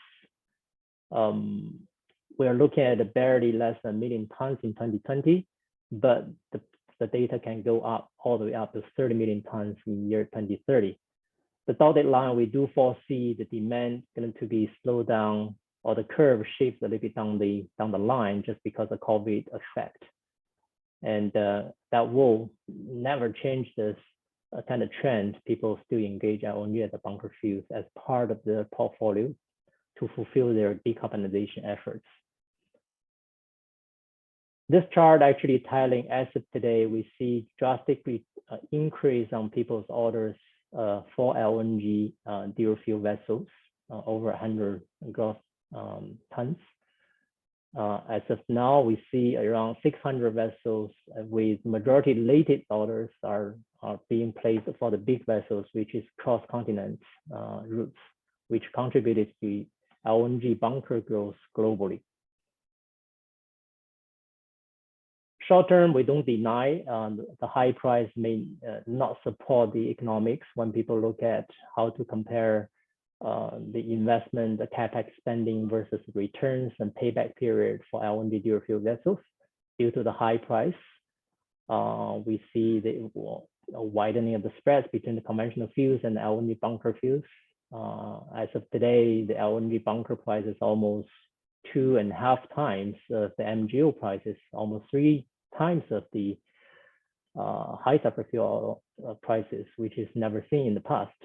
We are looking at barely less than 1 million tons in 2020, but the data can go up all the way up to 30 million tons in year 2030. The dotted line, we do foresee the demand going to be slowed down, or the curve shifts a little bit down the line just because of COVID effect. And that will never change this kind of trend. People still engage LNG as a bunker fuels as part of their portfolio to fulfill their decarbonization efforts. This chart actually telling as of today, we see drastically increase on people's orders for LNG dual fuel vessels, over 100 gross tons. As of now, we see around 600 vessels with majority latest orders are being placed for the big vessels, which is cross-continent routes, which contributed to LNG bunker growth globally. Short term, we don't deny the high price may not support the economics when people look at how to compare the investment, the CapEx spending versus returns and payback period for LNG dual fuel vessels. Due to the high price, we see the widening of the spreads between the conventional fuels and the LNG bunker fuels. As of today, the LNG bunker price is almost 2.5 times the MGO prices, almost 3 times of the high sulfur fuel prices, which is never seen in the past.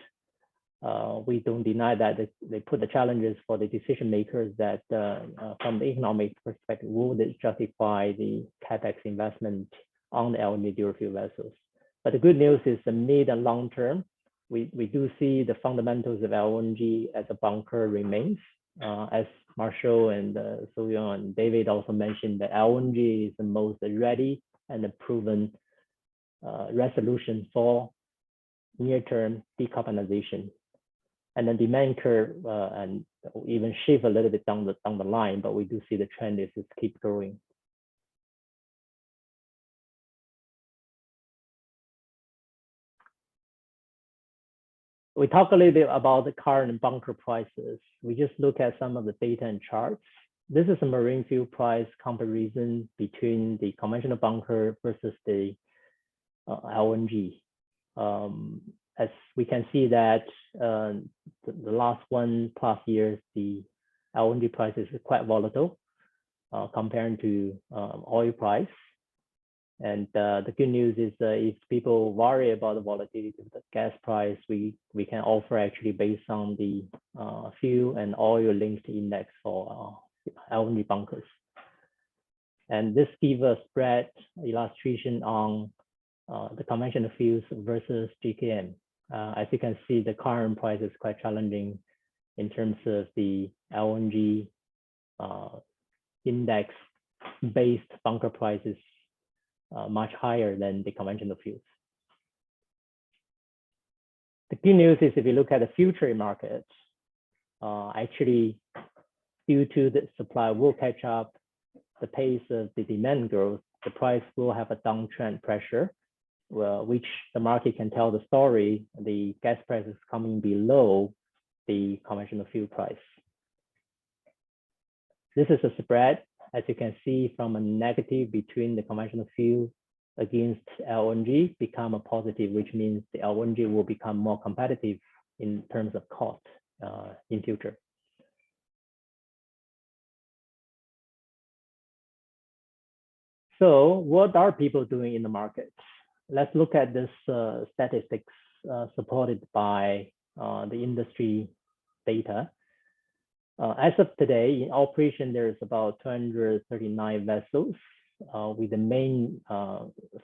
We don't deny that they put the challenges for the decision makers that from the economic perspective, would it justify the CapEx investment on the LNG dual fuel vessels? But the good news is the mid and long term, we do see the fundamentals of LNG as a bunker remains. As Marshall and Soyoung and David also mentioned, that LNG is the most ready and the proven resolution for near-term decarbonization. And the demand curve and even shift a little bit down the line, but we do see the trend is keep growing. We talk a little bit about the current bunker prices. We just look at some of the data and charts. This is a marine fuel price comparison between the conventional bunker versus the LNG. As we can see that the last 1+ years, the LNG prices are quite volatile compared to oil price. And the good news is if people worry about the volatility of the gas price, we can offer actually based on the fuel and oil linked index for LNG bunkers. And this gives a spread illustration on the conventional fuels versus GKM. As you can see, the current price is quite challenging in terms of the LNG index-based bunker prices much higher than the conventional fuels. The good news is if you look at the future market, actually due to the supply will catch up the pace of the demand growth, the price will have a downtrend pressure, which the market can tell the story, the gas price is coming below the conventional fuel price. This is a spread, as you can see, from a negative between the conventional fuel against LNG become a positive, which means the LNG will become more competitive in terms of cost in future. So what are people doing in the market? Let's look at this statistics supported by the industry data. As of today, in operation, there's about 239 vessels with the main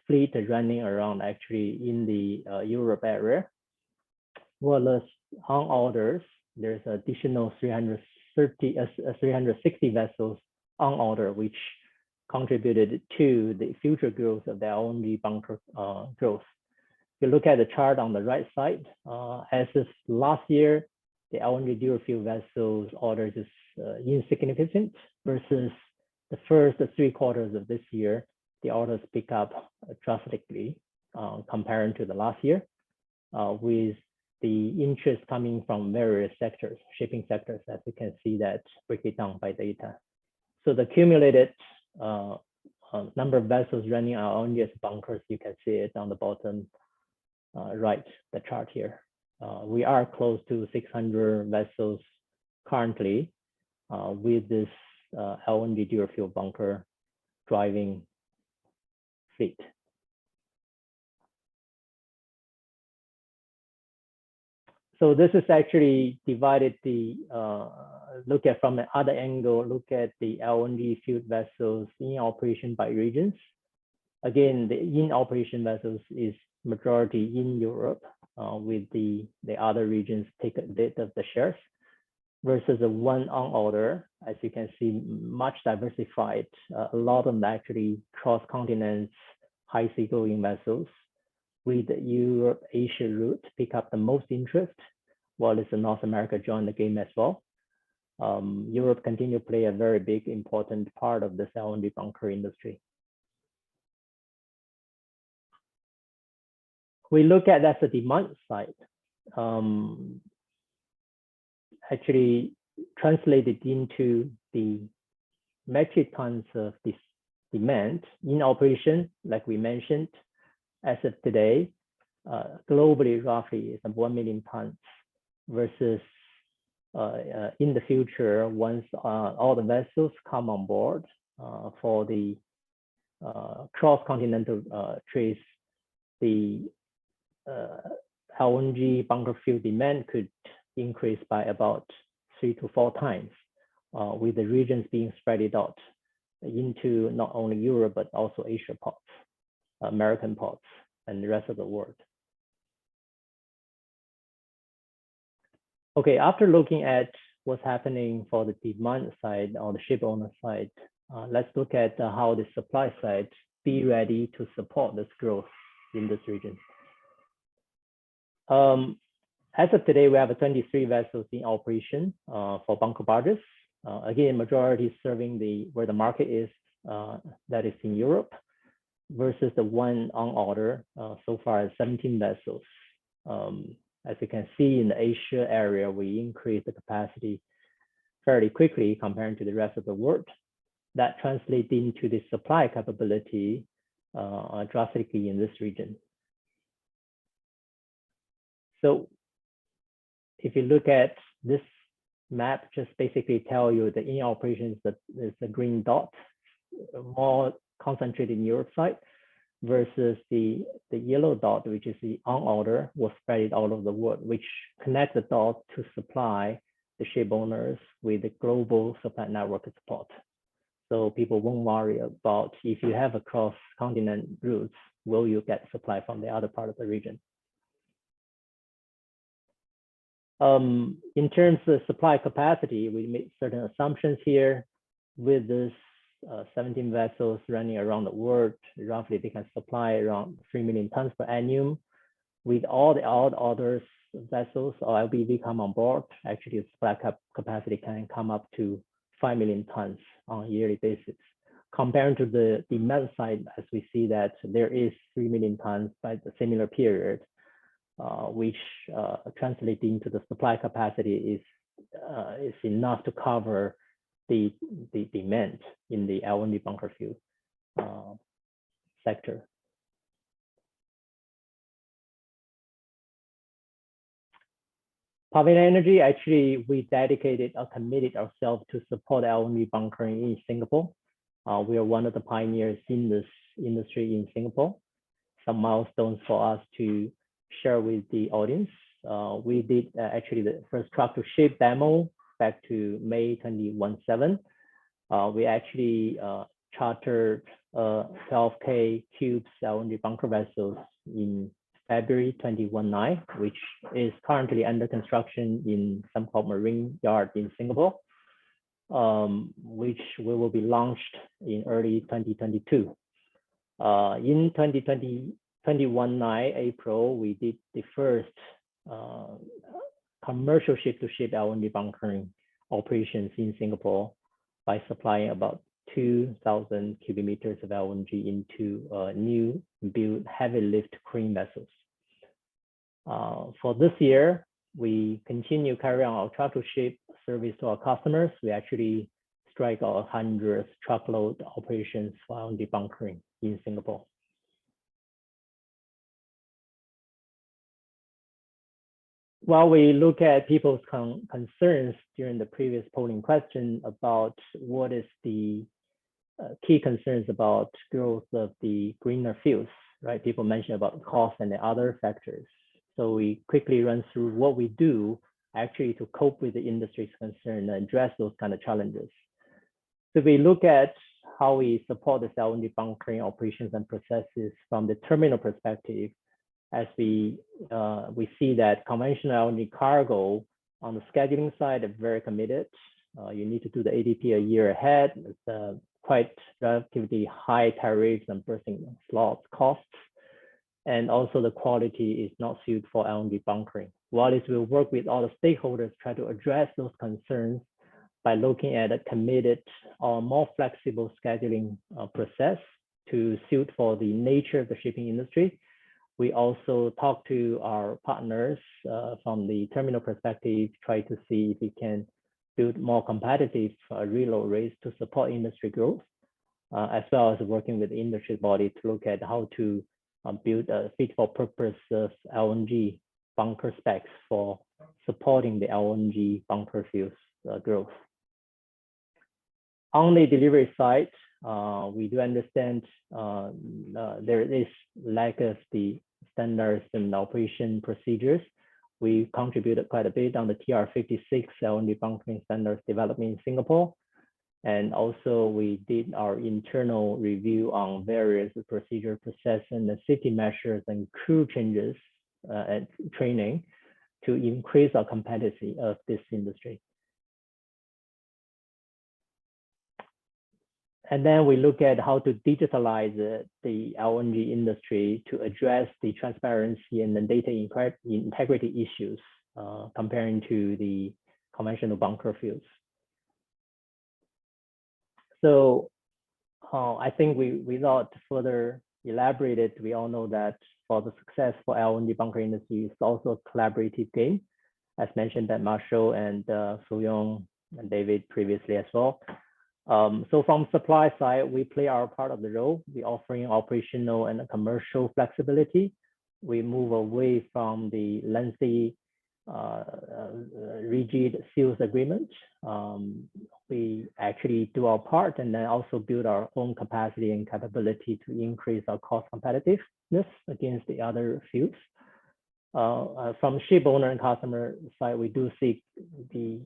fleet running around actually in the Europe area. Well, on orders, there's additional 360 vessels on order, which contributed to the future growth of the LNG bunker growth. If you look at the chart on the right side, as of last year, the LNG dual fuel vessels orders is insignificant versus the first 3 quarters of this year. The orders pick up drastically comparing to the last year, with the interest coming from various sectors, shipping sectors, as you can see that break it down by data. So the accumulated number of vessels running our LNG bunkers, you can see it on the bottom right, the chart here. We are close to 600 vessels currently with this LNG dual fuel bunker driving fleet. So this is actually divided the, look at from another angle, look at the LNG fueled vessels in operation by regions. Again, the in operation vessels is majority in Europe, with the other regions take a bit of the shares, versus the one on order, as you can see, much diversified. A lot of them actually cross continents, high seagoing vessels, with the Europe-Asia route pick up the most interest, while it's North America join the game as well. Europe continue to play a very big, important part of this LNG bunker industry. We look at that's the demand side. Actually translated into the metric tons of this demand in operation, like we mentioned, as of today, globally roughly is 1 million tons versus in the future, once all the vessels come on board for the cross-continental trades, the LNG bunker fuel demand could increase by about 3 to 4 times, with the regions being spread out into not only Europe, but also Asia ports, American ports, and the rest of the world. Okay, after looking at what's happening for the demand side or the ship owner side, let's look at how the supply side be ready to support this growth in this region. As of today, we have 23 vessels in operation for bunker barges. Again, majority serving where the market is, that is in Europe, versus the one on order so far as 17 vessels. As you can see in the Asia area, we increased the capacity fairly quickly compared to the rest of the world. That translates into the supply capability drastically in this region. So if you look at this map, just basically tell you the in operations that is the green dot, more concentrated in Europe side, versus the yellow dot, which is the on order, was spread all over the world, which connects the dots to supply the ship owners with the global supply network support. So people won't worry about if you have a cross-continent routes, will you get supply from the other part of the region? In terms of supply capacity, we made certain assumptions here. With this 17 vessels running around the world, roughly they can supply around 3 million tons per annum. With all the others vessels or LBV come on board, actually the supply capacity can come up to 5 million tons on a yearly basis. Compared to the demand side, as we see that there is 3 million tons by the similar period, which translates into the supply capacity is enough to cover the demand in the LNG bunker fuel sector. Pavilion Energy, actually, we dedicated or committed ourselves to support LNG bunkering in Singapore. We are one of the pioneers in this industry in Singapore. Some milestones for us to share with the audience. We did actually the first truck to ship demo back to May 2017. We actually chartered 12K cubes LNG bunker vessels in February 2019, which is currently under construction in some called Marine Yard in Singapore, which will be launched in early 2022. In 2019 April, we did the first commercial ship-to-ship LNG bunkering operations in Singapore by supplying about 2,000 cubic meters of LNG into new built heavy lift crane vessels. For this year, we continue carrying on our truck-to-ship service to our customers. We actually strike our 100th truckload operations for LNG bunkering in Singapore. While we look at people's concerns during the previous polling question about what is the key concerns about growth of the greener fuels, right? People mentioned about cost and the other factors. So we quickly run through what we do actually to cope with the industry's concern and address those kind of challenges. So we look at how we support the LNG bunkering operations and processes from the terminal perspective. As we see that conventional LNG cargo on the scheduling side are very committed. You need to do the ADP a year ahead. It's quite relatively high tariffs and berthing slots costs. And also the quality is not suited for LNG bunkering. While we'll work with all the stakeholders, try to address those concerns by looking at a committed or more flexible scheduling process to suit for the nature of the shipping industry. We also talk to our partners from the terminal perspective, try to see if we can build more competitive reload rates to support industry growth, as well as working with the industry body to look at how to build a fit for purpose of LNG bunker specs for supporting the LNG bunker fuels growth. On the delivery side, we do understand there is lack of the standards and operation procedures. We contributed quite a bit on the TR56 LNG bunkering standards development in Singapore. And also we did our internal review on various procedure, process, and the safety measures and crew changes and training to increase our competency of this industry. And then we look at how to digitalize the LNG industry to address the transparency and the data integrity issues comparing to the conventional bunker fuels. So I think without further elaborated, we all know that for the success for LNG bunker industry, it's also a collaborative game, as mentioned by Marshall and Soo-Young and David previously as well. So from supply side, we play our part of the role. We're offering operational and commercial flexibility. We move away from the lengthy, rigid sales agreement. We actually do our part and then also build our own capacity and capability to increase our cost competitiveness against the other fuels. From ship owner and customer side, we do seek the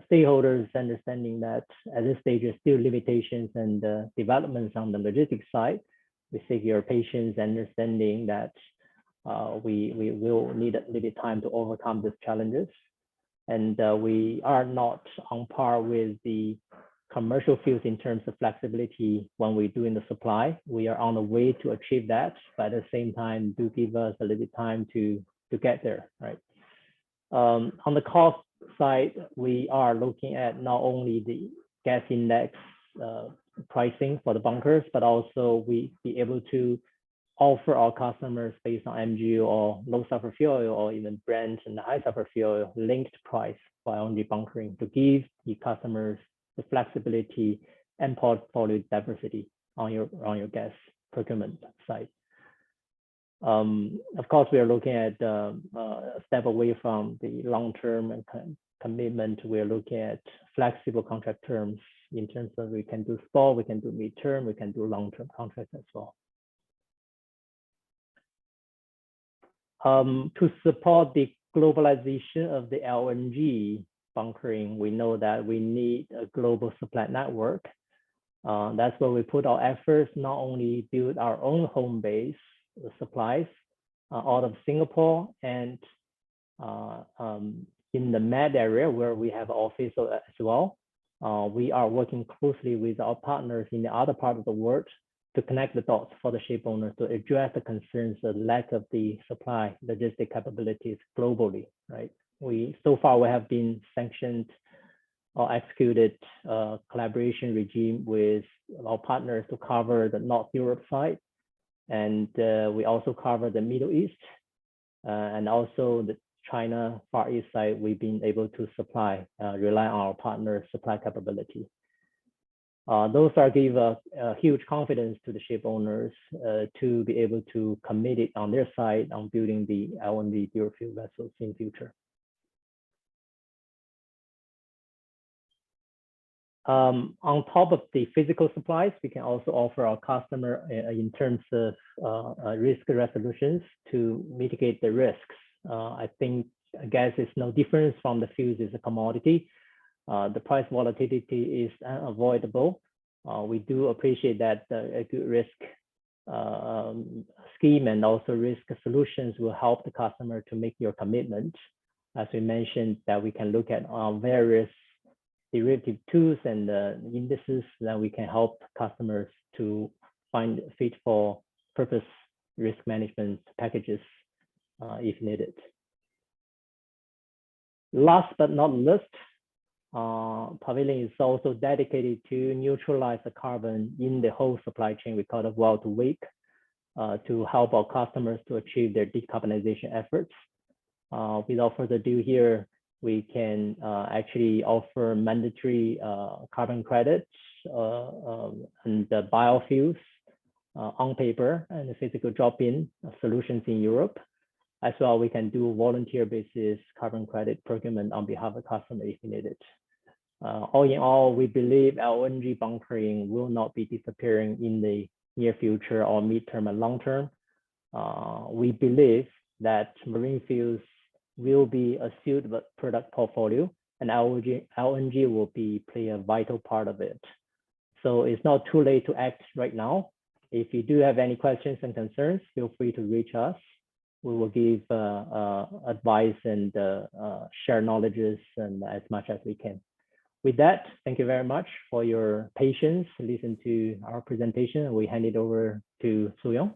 stakeholders understanding that at this stage, there's still limitations and developments on the logistics side. We seek your patience, understanding that we will need a little bit time to overcome these challenges. And we are not on par with the commercial fuels in terms of flexibility when we're doing the supply. We are on the way to achieve that, but at the same time, do give us a little bit time to get there, right? On the cost side, we are looking at not only the gas index pricing for the bunkers, but also we be able to offer our customers based on MGO or low sulfur fuel oil or even Brent and high sulfur fuel oil linked price for LNG bunkering to give the customers the flexibility and portfolio diversity on your gas procurement side. Of course, we are looking at a step away from the long-term commitment. We're looking at flexible contract terms in terms of we can do spot, we can do mid-term, we can do long-term contracts as well. To support the globalization of the LNG bunkering, we know that we need a global supply network. That's where we put our efforts, not only build our own home base supplies out of Singapore and in the Med area where we have office as well. We are working closely with our partners in the other part of the world to connect the dots for the ship owners to address the concerns of lack of the supply logistic capabilities globally, right? So far we have been sanctioned or executed collaboration regime with our partners to cover the North Europe side. And we also cover the Middle East and also the China Far East side. We've been able to supply, rely on our partners' supply capability. Those are give a huge confidence to the ship owners to be able to commit it on their side on building the LNG dual fuel vessels in future. On top of the physical supplies, we can also offer our customer in terms of risk resolutions to mitigate the risks. I think gas is no different from the fuels as a commodity. The price volatility is unavoidable. We do appreciate that a good risk scheme and also risk solutions will help the customer to make your commitment. As we mentioned, that we can look at various derivative tools and indices that we can help customers to find fit for purpose risk management packages if needed. Last but not least, Pavilion is also dedicated to neutralize the carbon in the whole supply chain. We call it well to wake to help our customers to achieve their decarbonization efforts. Without further ado here, we can actually offer mandatory carbon credits and the biofuels on paper and the physical drop-in solutions in Europe. As well, we can do volunteer basis carbon credit procurement on behalf of customer if needed. All in all, we believe LNG bunkering will not be disappearing in the near future or mid-term and long-term. We believe that marine fuels will be a suitable product portfolio and LNG will play a vital part of it. So it's not too late to act right now. If you do have any questions and concerns, feel free to reach us. We will give advice and share knowledges and as much as we can. with that, thank you very much for your patience. Listen to our presentation. We hand it over to Soo-Young.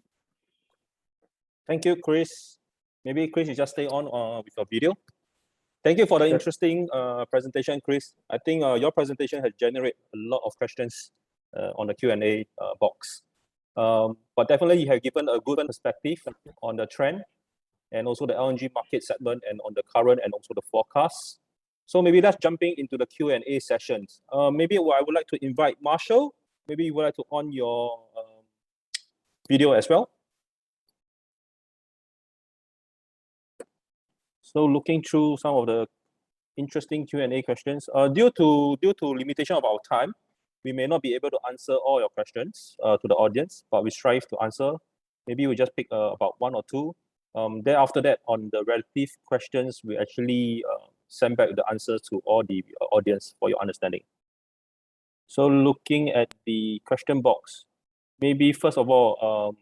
Thank you, Chris. Maybe Chris, you just stay on with your video. Thank you for the interesting presentation, Chris. I think your presentation has generated a lot of questions on the Q&A box. But definitely you have given a good perspective on the trend and also the LNG market segment and on the current and also the forecasts. So maybe let's jumping into the Q&A sessions. Maybe I would like to invite Marshall. Maybe you would like to on your video as well. So looking through some of the interesting Q&A questions, due to limitation of our time, we may not be able to answer all your questions to the audience, but we strive to answer. Maybe we just pick about one or two. Then after that, on the relative questions, we actually send back the answers to all the audience for your understanding. So looking at the question box, maybe first of all,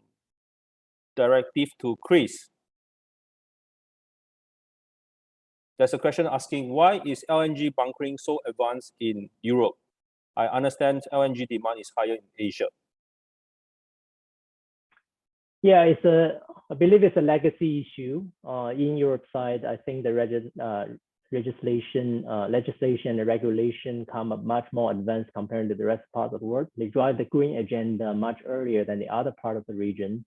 directive to Chris. There's a question asking, why is LNG bunkering so advanced in Europe? I understand LNG demand is higher in Asia. Yeah, I believe it's a legacy issue. In Europe side, I think the legislation and regulation come up much more advanced compared to the rest part of the world. They drive the green agenda much earlier than the other part of the region.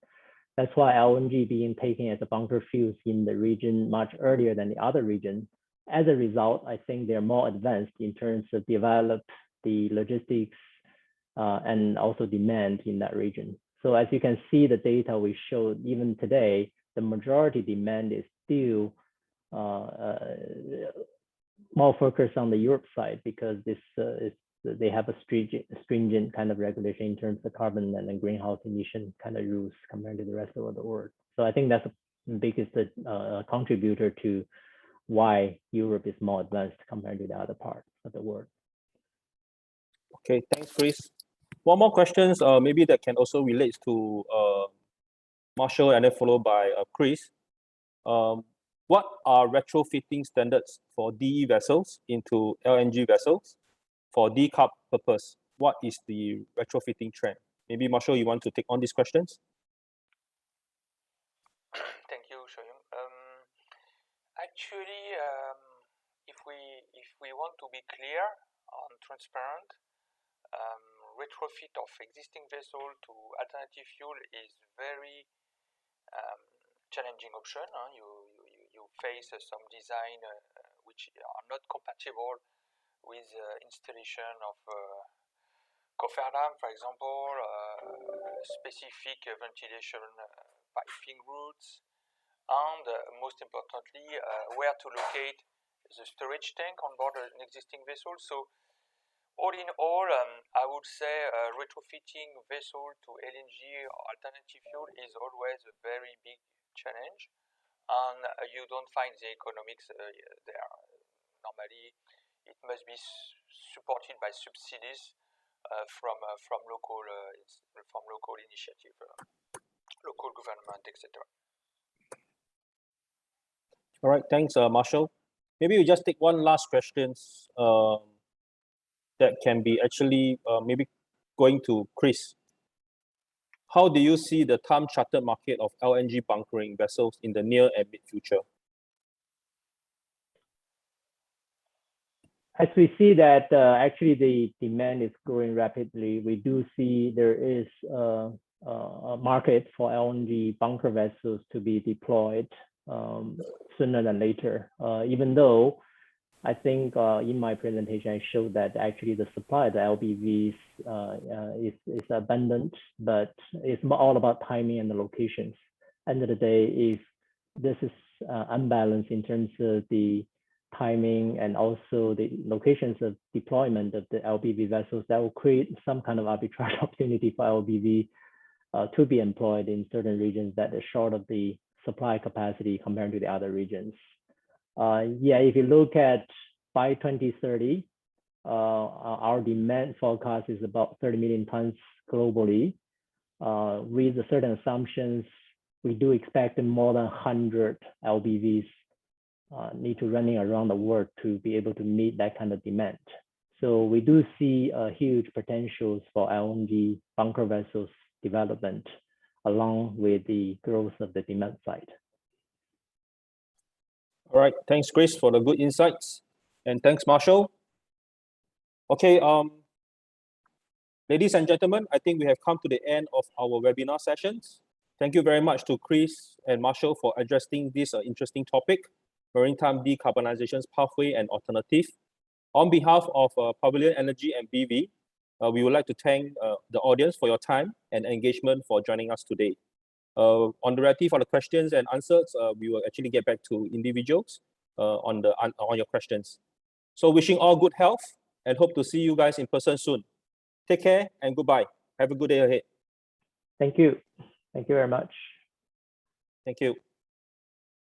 That's why LNG being taken as a bunker fuel in the region much earlier than the other region. As a result, I think they're more advanced in terms of develop the logistics and also demand in that region. So as you can see, the data we showed even today, the majority demand is still more focused on the Europe side because they have a stringent kind of regulation in terms of carbon and then greenhouse emission kind of rules compared to the rest of the world. So I think that's the biggest contributor to why Europe is more advanced compared to the other parts of the world. Okay, thanks, Chris. One more question, maybe that can also relate to Marshall and then followed by Chris. What are retrofitting standards for DE vessels into LNG vessels for decarb purpose? What is the retrofitting trend? Maybe Marshall, you want to take on these questions? Thank you, Soo-Young. Actually, if we want to be clear and transparent, retrofit of existing vessel to alternative fuel is very challenging option. You face some design which are not compatible with installation of coffer-dam, for example, specific ventilation piping routes, and most importantly, where to locate the storage tank on board an existing vessel. So all in all, I would say retrofitting vessel to LNG or alternative fuel is always a very big challenge, and you don't find the economics there. Normally, it must be supported by subsidies from local initiative, local government, etc. All right, thanks, Marshall. Maybe we just take one last question that can be actually maybe going to Chris. How do you see the time charter market of LNG bunkering vessels in the near and mid future? As we see that actually the demand is growing rapidly, we do see there is a market for LNG bunker vessels to be deployed sooner than later. Even though I think in my presentation I showed that actually the supply of the LBVs is abundant, but it's all about timing and the locations. End of the day, if this is unbalanced in terms of the timing and also the locations of deployment of the LBV vessels, that will create some kind of arbitrage opportunity for LBV to be employed in certain regions that are short of the supply capacity compared to the other regions. If you look at by 2030, our demand forecast is about 30 million tons globally. With the certain assumptions, we do expect more than 100 LBVs need to running around the world to be able to meet that kind of demand. So we do see huge potentials for LNG bunker vessels development along with the growth of the demand side. All right, thanks, Chris, for the good insights. And thanks, Marshall. Okay, ladies and gentlemen, I think we have come to the end of our webinar sessions. Thank you very much to Chris and Marshall for addressing this interesting topic, maritime decarbonization's pathway and alternative. On behalf of Pavilion Energy and BV, we would like to thank the audience for your time and engagement for joining us today. On the reality for the questions and answers, we will actually get back to individuals on your questions. So wishing all good health and hope to see you guys in person soon. Take care and goodbye. Have a good day ahead. Thank you. Thank you very much. Thank you.